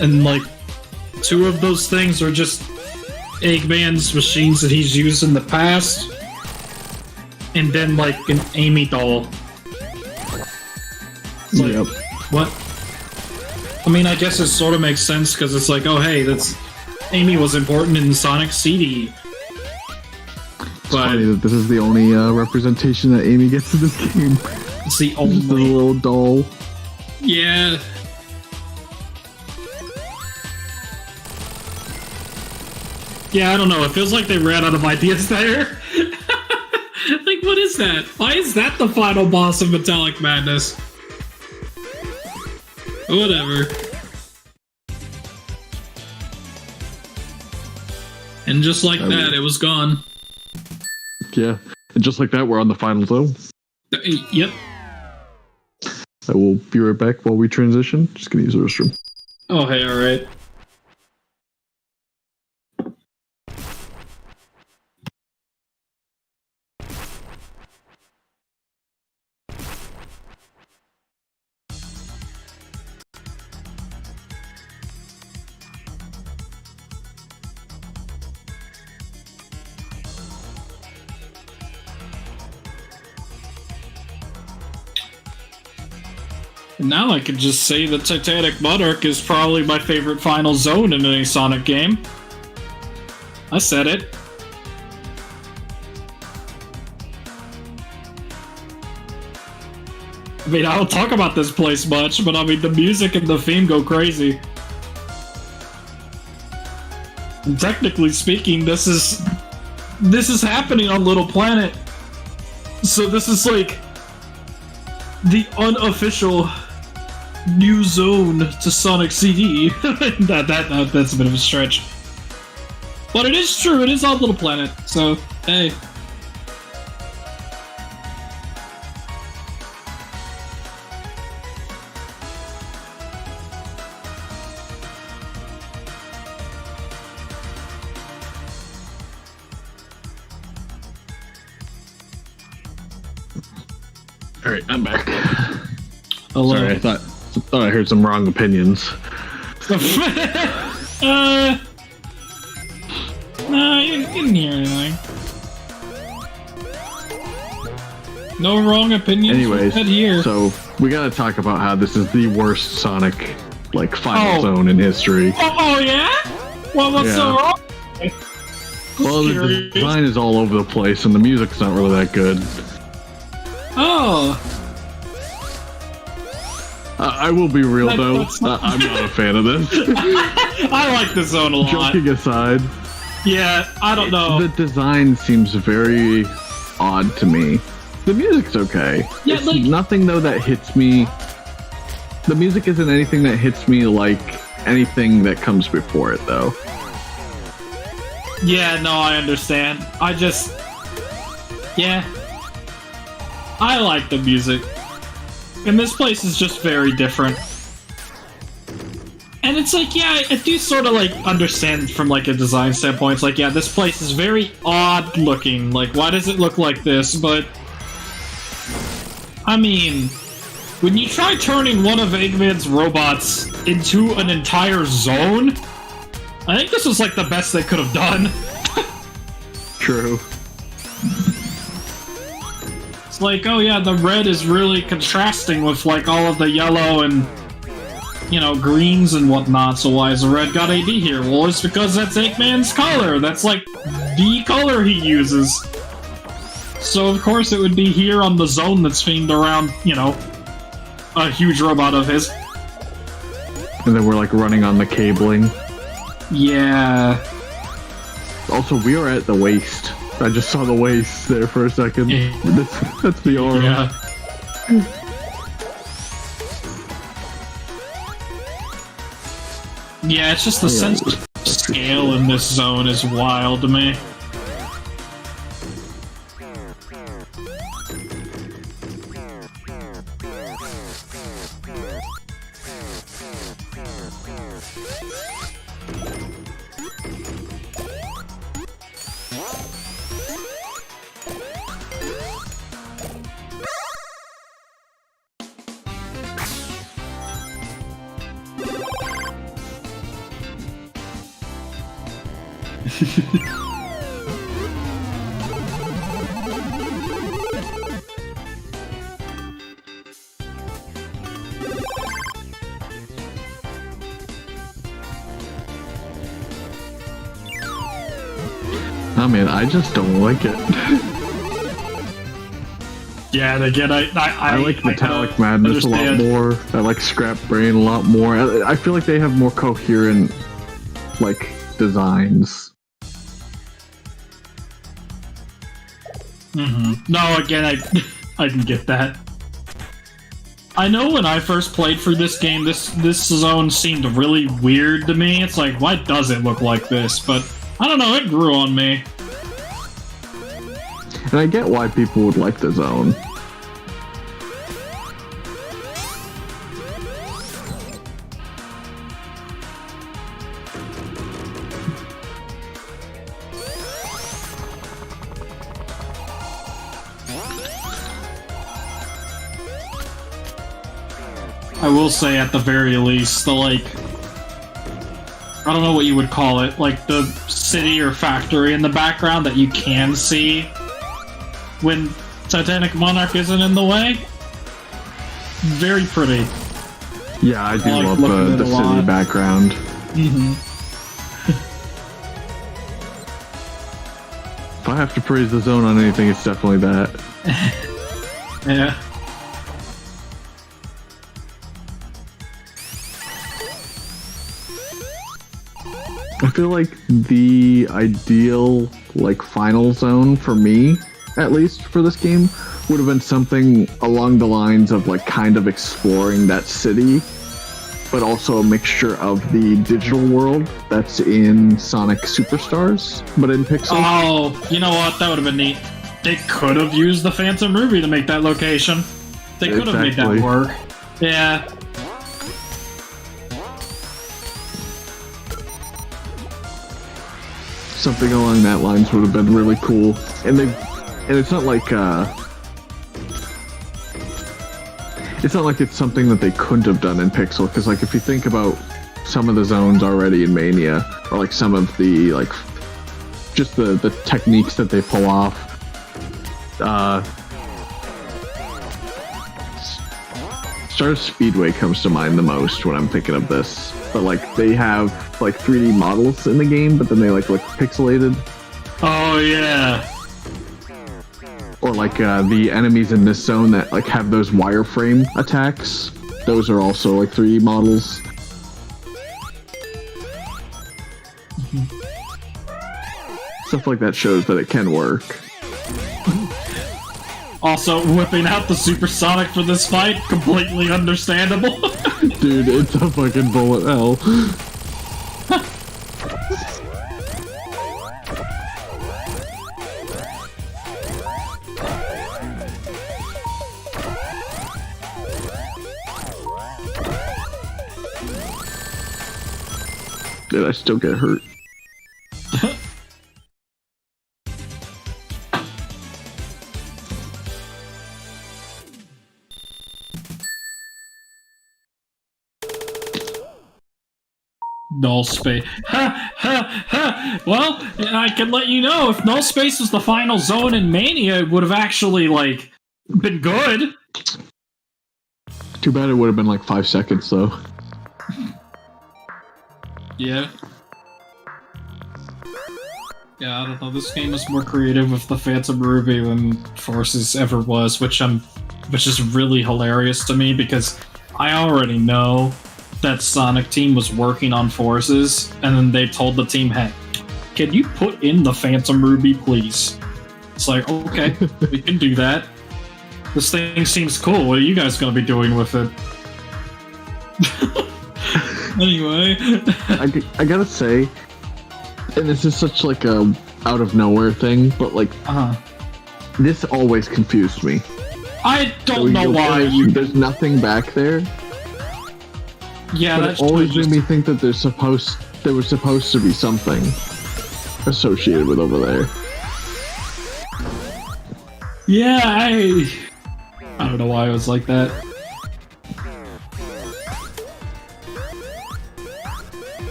Speaker 2: And like 2 of those things are just Eggman's machines that he's used in the past. And then like an Amy doll. It's like,
Speaker 1: yep.
Speaker 2: What? I mean, I guess it sort of makes sense because it's like, oh hey, that's Amy was important in Sonic CD.
Speaker 1: It's funny that this is the only representation that Amy gets in this game.
Speaker 2: It's the
Speaker 1: Just a
Speaker 2: only
Speaker 1: little doll.
Speaker 2: Yeah. Yeah, I don't know. It feels like they ran out of ideas there. Like, what is that? Why is that the final boss of Metallic Madness? Whatever. And just like that, it was gone.
Speaker 1: Yeah, and just like that, we're on the final zone.
Speaker 2: Yep.
Speaker 1: I will be right back while we transition. Just gonna use the restroom.
Speaker 2: Oh, hey, alright. Now I could just say that Titanic Monarch is probably my favorite final zone in any Sonic game. I said it. I mean, I don't talk about this place much, but I mean, the music and the theme go crazy. And technically speaking, this is happening on Little Planet. So this is like the unofficial new zone to Sonic CD. That's a bit of a stretch. But it is true, it is on Little Planet, so, hey.
Speaker 1: Alright, I'm back.
Speaker 2: Hello.
Speaker 1: Sorry, I thought I heard some wrong opinions.
Speaker 2: No, you didn't hear anything. No wrong opinions.
Speaker 1: Anyways,
Speaker 2: here.
Speaker 1: So we gotta talk about how this is the worst Sonic final zone in history.
Speaker 2: Oh yeah? Well, what's so wrong?
Speaker 1: Well, the design is all over the place, and the music's not really that good.
Speaker 2: Oh.
Speaker 1: I will be real though. I'm not a fan of this.
Speaker 2: I like the zone a lot.
Speaker 1: Joking aside.
Speaker 2: Yeah, I don't know.
Speaker 1: The design seems very odd to me. The music's okay.
Speaker 2: Yeah,
Speaker 1: it's nothing though that hits me. The music isn't anything that hits me like anything that comes before it though.
Speaker 2: Yeah, no, I understand. Yeah. I like the music. And this place is just very different. And it's like, yeah, I do sort of understand from a design standpoint. It's like, yeah, this place is very odd looking. Like, why does it look like this? But I mean, when you try turning one of Eggman's robots into an entire zone, I think this was the best they could have done.
Speaker 1: True.
Speaker 2: It's like, oh yeah, the red is really contrasting with all of the yellow and, greens and whatnot, so why is the red got AD here? Well, it's because that's Eggman's color. That's the color he uses. So of course it would be here on the zone that's themed around, a huge robot of his.
Speaker 1: And then we're running on the cabling.
Speaker 2: Yeah.
Speaker 1: Also, we are at the waist. I just saw the waist there for a second. That's the arm.
Speaker 2: Yeah. Yeah, it's just the sense of scale in this zone is wild to me.
Speaker 1: I mean, I just don't like it.
Speaker 2: Yeah, and again, I
Speaker 1: like Metallic Madness a lot more. I like Scrap Brain a lot more. I feel like they have more coherent, like, designs.
Speaker 2: No, again, I can get that. I know when I first played through this game, this zone seemed really weird to me. It's like, why does it look like this? But I don't know, it grew on me.
Speaker 1: And I get why people would like the zone.
Speaker 2: I will say, at the very least, the, like, I don't know what you would call it, like the city or factory in the background that you can see when Titanic Monarch isn't in the way. Very pretty.
Speaker 1: Yeah, I do love the city background. If I have to praise the zone on anything, it's definitely that.
Speaker 2: Yeah.
Speaker 1: I feel like the ideal, like, final zone for me, at least for this game, would have been something along the lines of, like, kind of exploring that city, but also a mixture of the digital world that's in Sonic Superstars, but in pixel.
Speaker 2: Oh, you know what? That would have been neat. They could have used the Phantom Ruby to make that location. They could have made that work. Yeah.
Speaker 1: Something along that lines would have been really cool. And it's not like it's something that they couldn't have done in Pixel, because, like, if you think about some of the zones already in Mania, or like some of the, like, just the techniques that they pull off, Star Speedway comes to mind the most when I'm thinking of this. But, like, they have, like, 3D models in the game, but then they, like, look pixelated.
Speaker 2: Oh, yeah.
Speaker 1: Or, like, the enemies in this zone that, like, have those wireframe attacks. Those are also, like, 3D models. Stuff like that shows that it can work.
Speaker 2: Also, whipping out the Supersonic for this fight, completely understandable.
Speaker 1: Dude, it's a fucking bullet hell. Dude, I still get hurt.
Speaker 2: Null Space. Ha! Ha! Ha! Well, I can let you know, if Null Space was the final zone in Mania, it would have actually, like, been good.
Speaker 1: Too bad it would have been like 5 seconds, though.
Speaker 2: Yeah. Yeah, I don't know. This game is more creative with the Phantom Ruby than Forces ever was, which is really hilarious to me, because I already know that Sonic team was working on Forces, and then they told the team, hey, can you put in the Phantom Ruby, please? It's like, okay, we can do that. This thing seems cool. What are you guys going to be doing with it? Anyway.
Speaker 1: I gotta say, and this is such like a out of nowhere thing, but like, this always confused me.
Speaker 2: I don't know why.
Speaker 1: There's nothing back there.
Speaker 2: Yeah,
Speaker 1: but
Speaker 2: that's
Speaker 1: it always
Speaker 2: true.
Speaker 1: made me think that there was supposed to be something associated with over there.
Speaker 2: Yeah, I don't know why it was like that.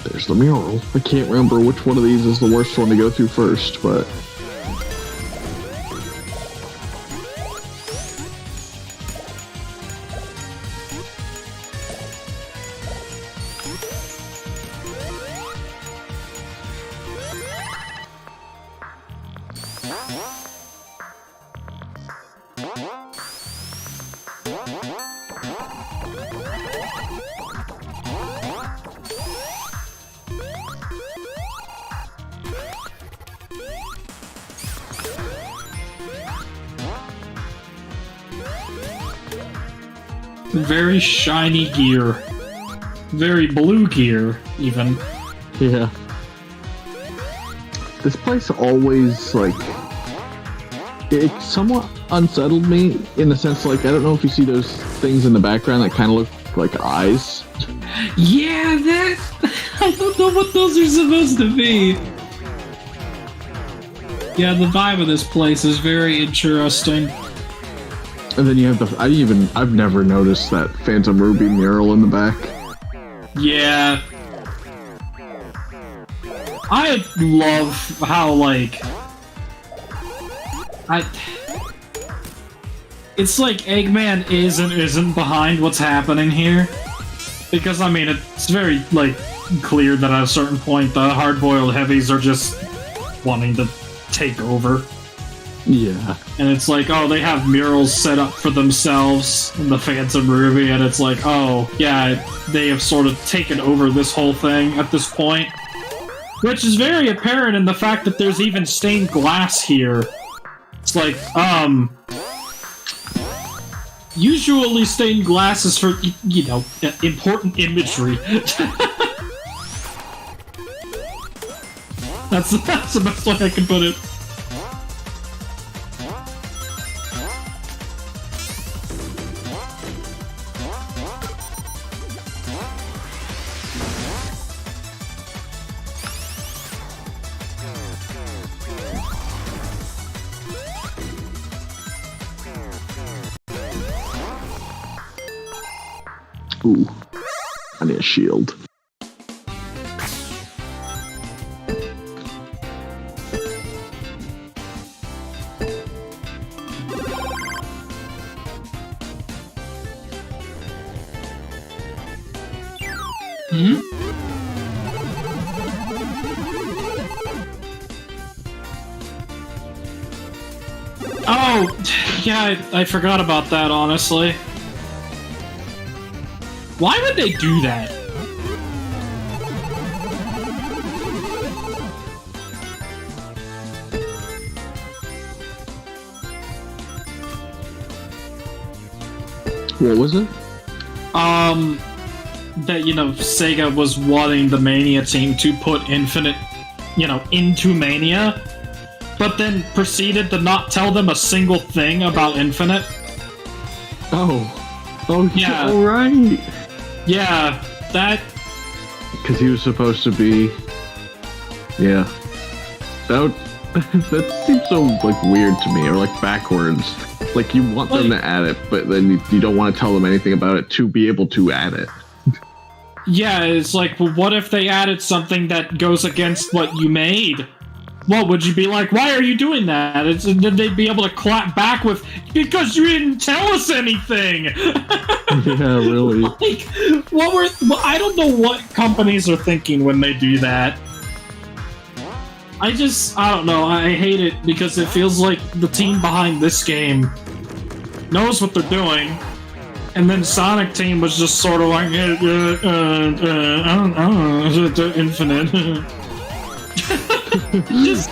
Speaker 1: There's the mural. I can't remember which one of these is the worst one to go through first, but...
Speaker 2: Very shiny gear. Very blue gear, even.
Speaker 1: Yeah. This place always, like... It somewhat unsettled me, in the sense, like, I don't know if you see those things in the background that kind of look like eyes.
Speaker 2: Yeah, that... I don't know what those are supposed to be. Yeah, the vibe of this place is very interesting.
Speaker 1: And then you have the... I've never noticed that Phantom Ruby mural in the back.
Speaker 2: Yeah. I love how, like... It's like Eggman is and isn't behind what's happening here. Because, I mean, it's very, like, clear that at a certain point the hard-boiled heavies are just wanting to take over.
Speaker 1: Yeah.
Speaker 2: And it's like, oh, they have murals set up for themselves in the Phantom Ruby, and it's like, oh, yeah, they have sort of taken over this whole thing at this point. Which is very apparent in the fact that there's even stained glass here. It's like, usually stained glass is for, you know, important imagery. That's the best way I can put it.
Speaker 1: Ooh. I need a shield.
Speaker 2: Hmm? Oh, yeah, I forgot about that, honestly. Why would they do that?
Speaker 1: What was it?
Speaker 2: That, you know, Sega was wanting the Mania team to put Infinite, you know, into Mania, but then proceeded to not tell them a single thing about Infinite.
Speaker 1: Oh,
Speaker 2: yeah.
Speaker 1: All right.
Speaker 2: Yeah, that...
Speaker 1: Because he was supposed to be... Yeah. That seems so, like, weird to me, or, like, backwards. Like, you want them to add it, but then you don't want to tell them anything about it to be able to add it.
Speaker 2: Yeah, it's like, well, what if they added something that goes against what you made? What would you be like, why are you doing that? Then they'd be able to clap back with, because you didn't tell us anything!
Speaker 1: Yeah, really.
Speaker 2: Like, I don't know what companies are thinking when they do that. I don't know, I hate it because it feels like the team behind this game knows what they're doing, and then Sonic team was just sort of like, I don't know, Infinite. Just...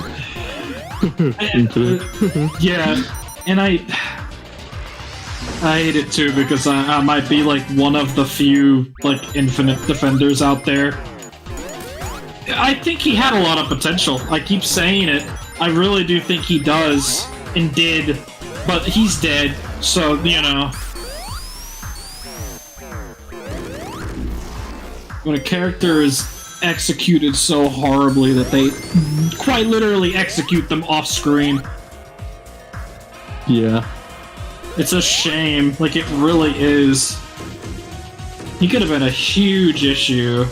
Speaker 1: Infinite.
Speaker 2: Yeah, and I hate it too because I might be like one of the few like infinite defenders out there. I think he had a lot of potential. I keep saying it. I really do think he does and did, but he's dead. So you know, when a character is executed so horribly that they quite literally execute them off screen.
Speaker 1: Yeah.
Speaker 2: It's a shame. Like, it really is. He could have been a huge issue.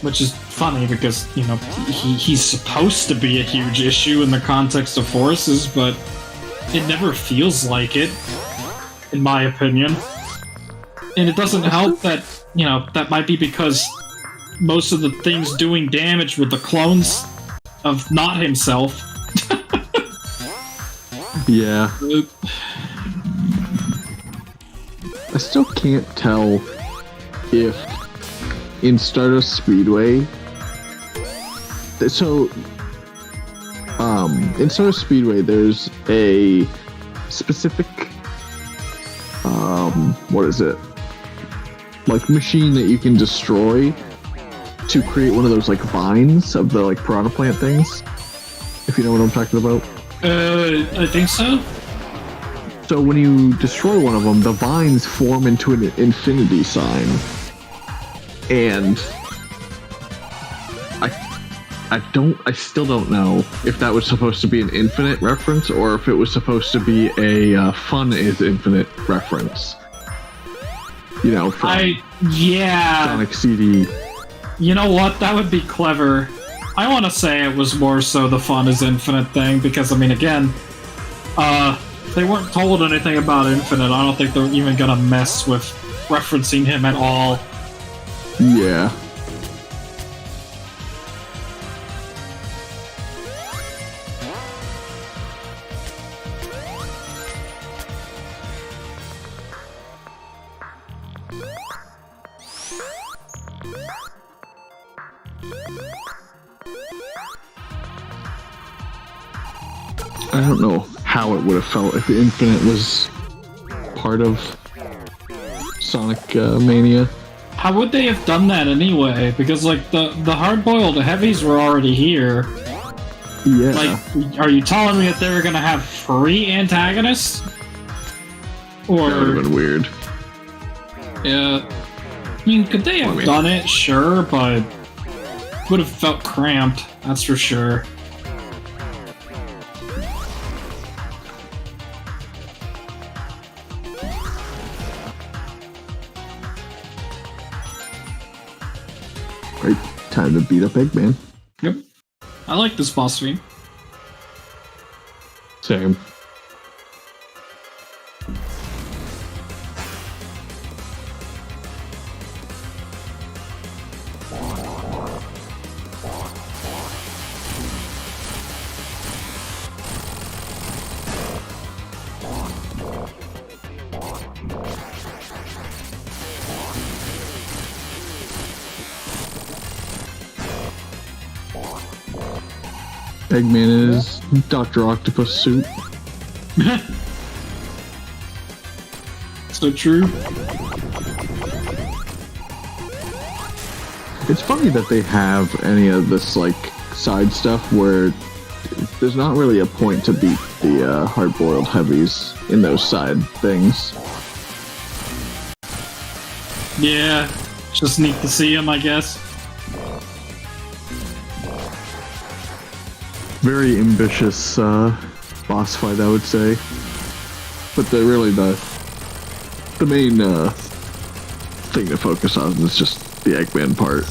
Speaker 2: Which is funny because, you know, he's supposed to be a huge issue in the context of forces, but it never feels like it, in my opinion. And it doesn't help that, you know, that might be because most of the things doing damage with the clones of not himself.
Speaker 1: Yeah. I still can't tell if in Stardust Speedway. So, in Stardust Speedway, there's a specific, what is it? Like machine that you can destroy to create one of those like vines of the like piranha plant things. If you know what I'm talking about.
Speaker 2: I think so.
Speaker 1: So when you destroy one of them, the vines form into an infinity sign. And I still don't know if that was supposed to be an infinite reference or if it was supposed to be a fun is infinite reference. You know, from Sonic CD.
Speaker 2: You know what? That would be clever. I want to say it was more so the fun is infinite thing because, I mean, again, they weren't told anything about Infinite. I don't think they're even gonna mess with referencing him at all.
Speaker 1: Yeah. I don't know how it would have felt if Infinite was part of Sonic Mania.
Speaker 2: How would they have done that anyway? Because, like, the hard-boiled heavies were already here.
Speaker 1: Yeah.
Speaker 2: Like, are you telling me that they were gonna have free antagonists? Or...
Speaker 1: That would have been weird.
Speaker 2: Yeah. I mean, could they have done it? Sure, but... would have felt cramped, that's for sure.
Speaker 1: Right, time to beat up Eggman.
Speaker 2: Yep. I like this boss fight.
Speaker 1: Same. Eggman in his Dr. Octopus suit.
Speaker 2: So true.
Speaker 1: It's funny that they have any of this like side stuff where there's not really a point to beat the hard-boiled heavies in those side things.
Speaker 2: Yeah, it's just neat to see him, I guess.
Speaker 1: Very ambitious boss fight, I would say. But the main thing to focus on is just the Eggman part.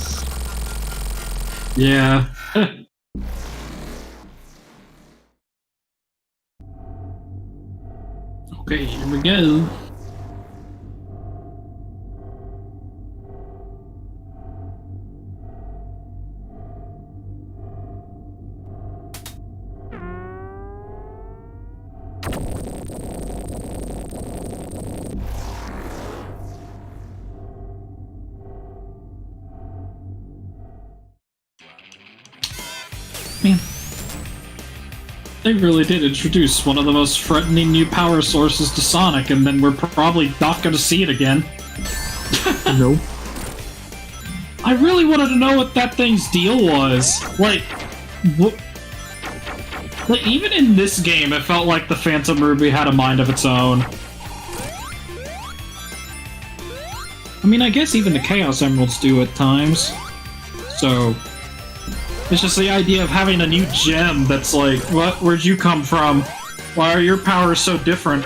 Speaker 2: Yeah. Okay, here we go. Man. They really did introduce one of the most threatening new power sources to Sonic, and then we're probably not going to see it again.
Speaker 1: Nope.
Speaker 2: I really wanted to know what that thing's deal was. Like, even in this game, it felt like the Phantom Ruby had a mind of its own. I mean, I guess even the Chaos Emeralds do at times. So, it's just the idea of having a new gem that's like, what? Where'd you come from? Why are your powers so different?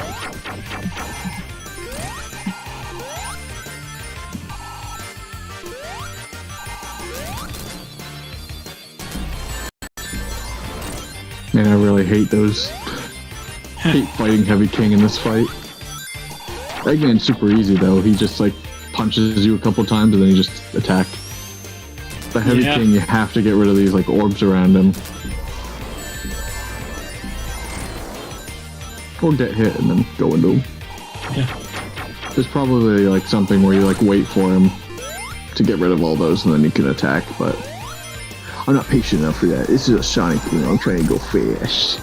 Speaker 1: Man, I really hate those. Hate fighting Heavy King in this fight. Eggman's super easy though. He just like punches you a couple times and then he just attacks. The Heavy King, you have to get rid of these like orbs around him. Or get hit and then go into him.
Speaker 2: Yeah.
Speaker 1: There's probably like something where you like wait for him to get rid of all those and then you can attack, but I'm not patient enough for that. This is a Sonic game. I'm trying to go fast.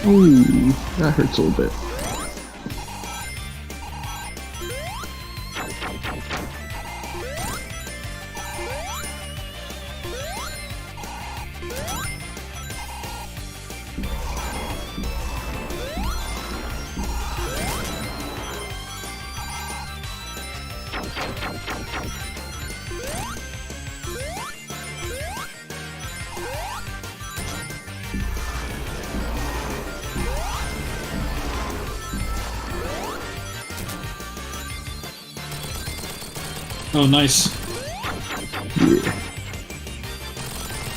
Speaker 1: Ooh, that hurts a little bit.
Speaker 2: Oh, nice.
Speaker 1: Yeah.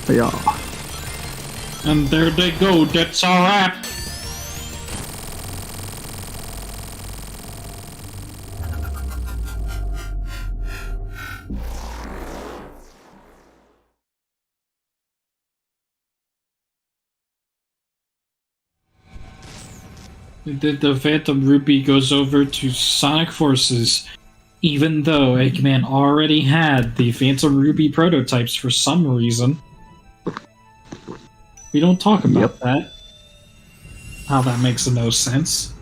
Speaker 1: Yeah.
Speaker 2: And there they go, that's our wrap. The Phantom Ruby goes over to Sonic Forces, even though Eggman already had the Phantom Ruby prototypes for some reason. We don't talk about that. How that makes no sense.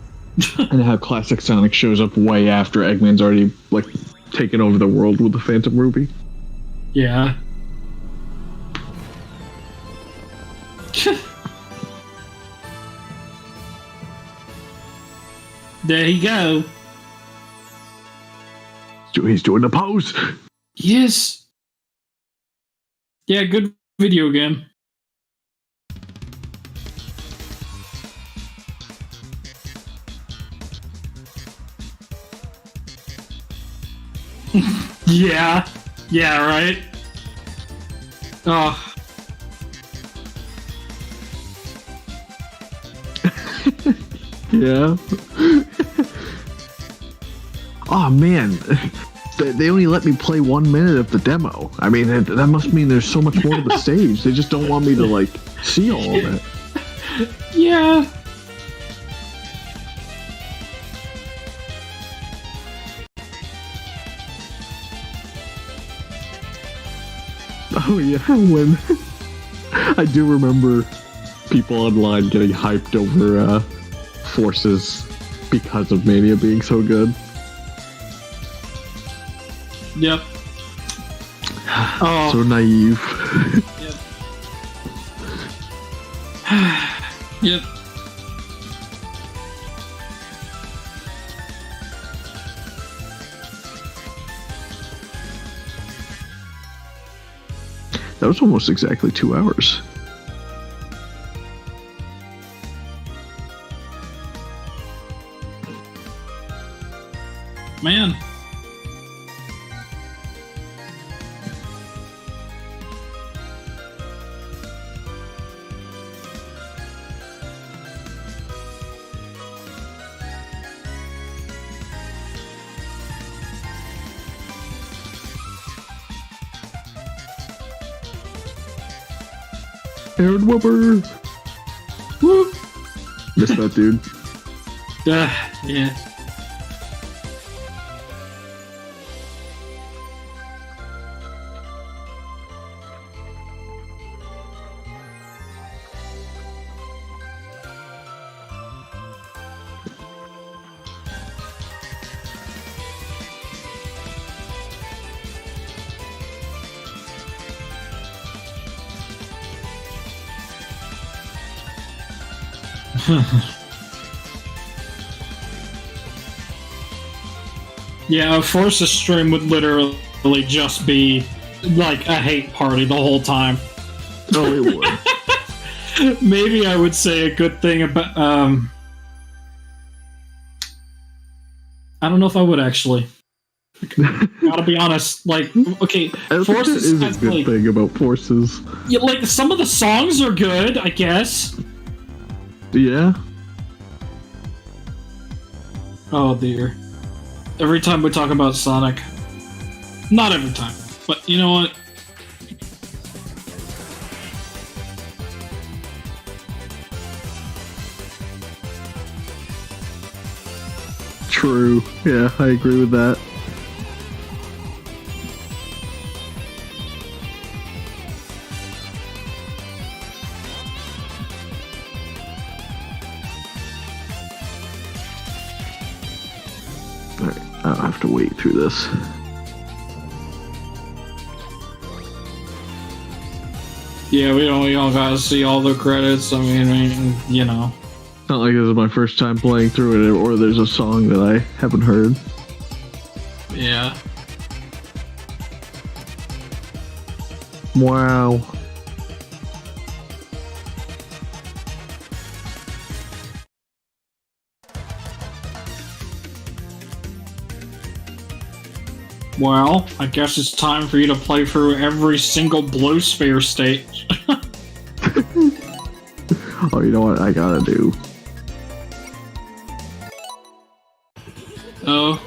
Speaker 1: And how Classic Sonic shows up way after Eggman's already, like, taken over the world with the Phantom Ruby.
Speaker 2: Yeah. There you go.
Speaker 1: He's doing the pose.
Speaker 2: Yes. Yeah, good video game. Yeah. Yeah, right? Oh.
Speaker 1: Yeah. Oh man, they only let me play 1 minute of the demo. I mean, that must mean there's so much more to the stage. They just don't want me to like see all of it.
Speaker 2: Yeah.
Speaker 1: Oh yeah, when I do remember people online getting hyped over Forces because of Mania being so good.
Speaker 2: Yep. Oh.
Speaker 1: So naive.
Speaker 2: Yep. Yep.
Speaker 1: That was almost exactly 2 hours.
Speaker 2: Man.
Speaker 1: Aaron Weber.
Speaker 2: Woo.
Speaker 1: Miss that dude.
Speaker 2: Yeah. Yeah, a Forza stream would literally just be like a hate party the whole time.
Speaker 1: Oh, it would.
Speaker 2: Maybe I would say a good thing about. I don't know if I would actually. Gotta be honest. Like, okay,
Speaker 1: Forza is a good thing about Forces.
Speaker 2: Yeah, like some of the songs are good, I guess.
Speaker 1: Yeah.
Speaker 2: Oh dear. Every time we talk about Sonic. Not every time, but you know what?
Speaker 1: True. Yeah, I agree with that. Alright, I don't have to wait through this.
Speaker 2: Yeah, we don't gotta see all the credits. I mean, you know.
Speaker 1: It's not like this is my first time playing through it, or there's a song that I haven't heard.
Speaker 2: Yeah.
Speaker 1: Wow.
Speaker 2: Well, I guess it's time for you to play through every single Blue Sphere stage.
Speaker 1: Oh, you know what I gotta do?
Speaker 2: Oh.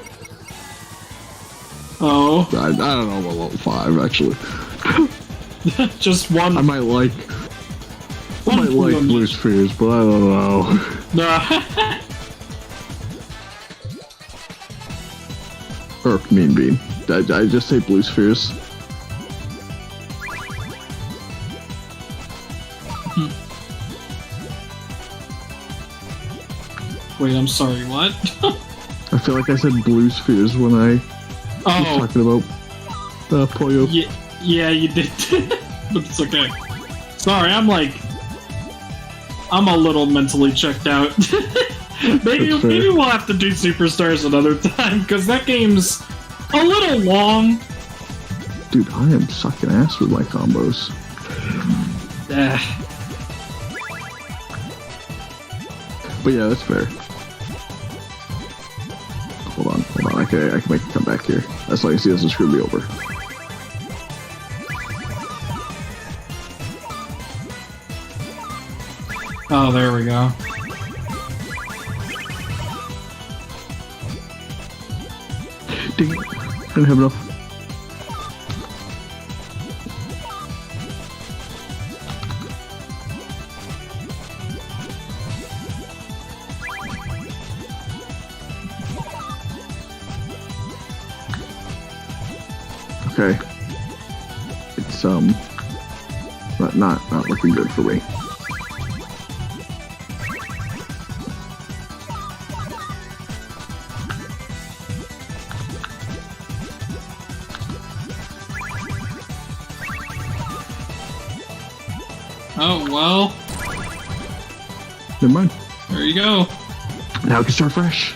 Speaker 2: Oh.
Speaker 1: I don't know about level 5, actually.
Speaker 2: Just one.
Speaker 1: I might like Blue Spheres, but I don't know.
Speaker 2: Nah.
Speaker 1: Or Mean Bean. I just say Blue Spheres.
Speaker 2: Wait, I'm sorry, what?
Speaker 1: I feel like I said Blue Spheres when I was talking about Puyo.
Speaker 2: Yeah, you did. But it's okay. Sorry, I'm a little mentally checked out. maybe we'll have to do Superstars another time, because that game's a little long.
Speaker 1: Dude, I am sucking ass with my combos. But yeah, that's fair. Hold on. I can make it come back here. As long as he doesn't screw me over.
Speaker 2: Oh, there we go.
Speaker 1: Dang it. I didn't have enough. Okay. It's not looking good for me.
Speaker 2: Oh, well.
Speaker 1: Never mind.
Speaker 2: There you go.
Speaker 1: Now we can start fresh.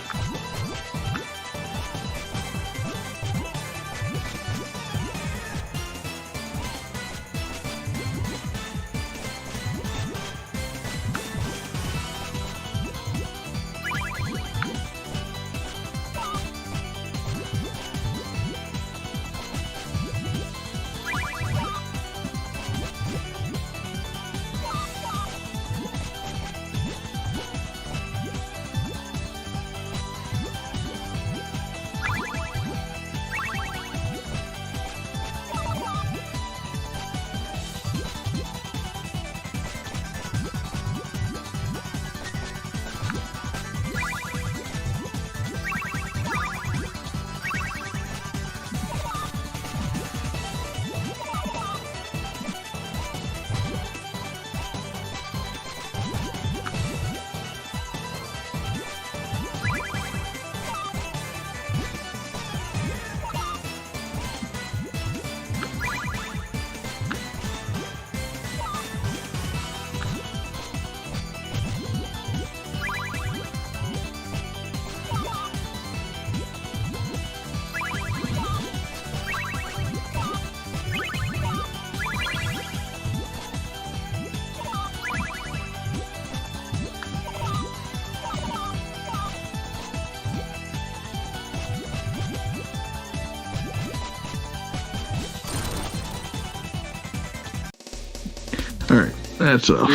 Speaker 1: That's enough.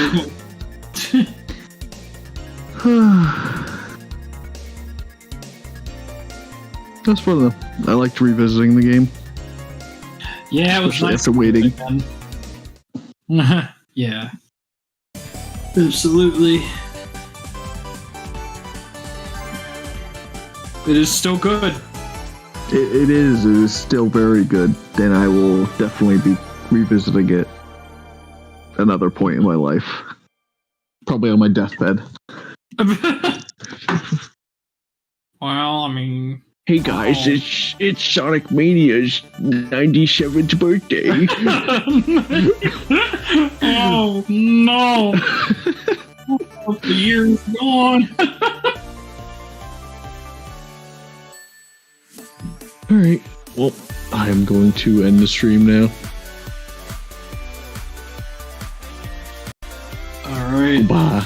Speaker 1: That's fun though. I liked revisiting the game.
Speaker 2: Yeah, it was
Speaker 1: Especially
Speaker 2: nice
Speaker 1: after waiting.
Speaker 2: Yeah. Absolutely. It is still good.
Speaker 1: It is still very good. Then I will definitely be revisiting it another point in my life. Probably on my deathbed.
Speaker 2: Well, I mean...
Speaker 1: Hey guys, it's Sonic Mania's 97th birthday.
Speaker 2: Oh no! Oh, the year's gone.
Speaker 1: Alright, well, I am going to end the stream now.
Speaker 2: Alright.
Speaker 1: Bye.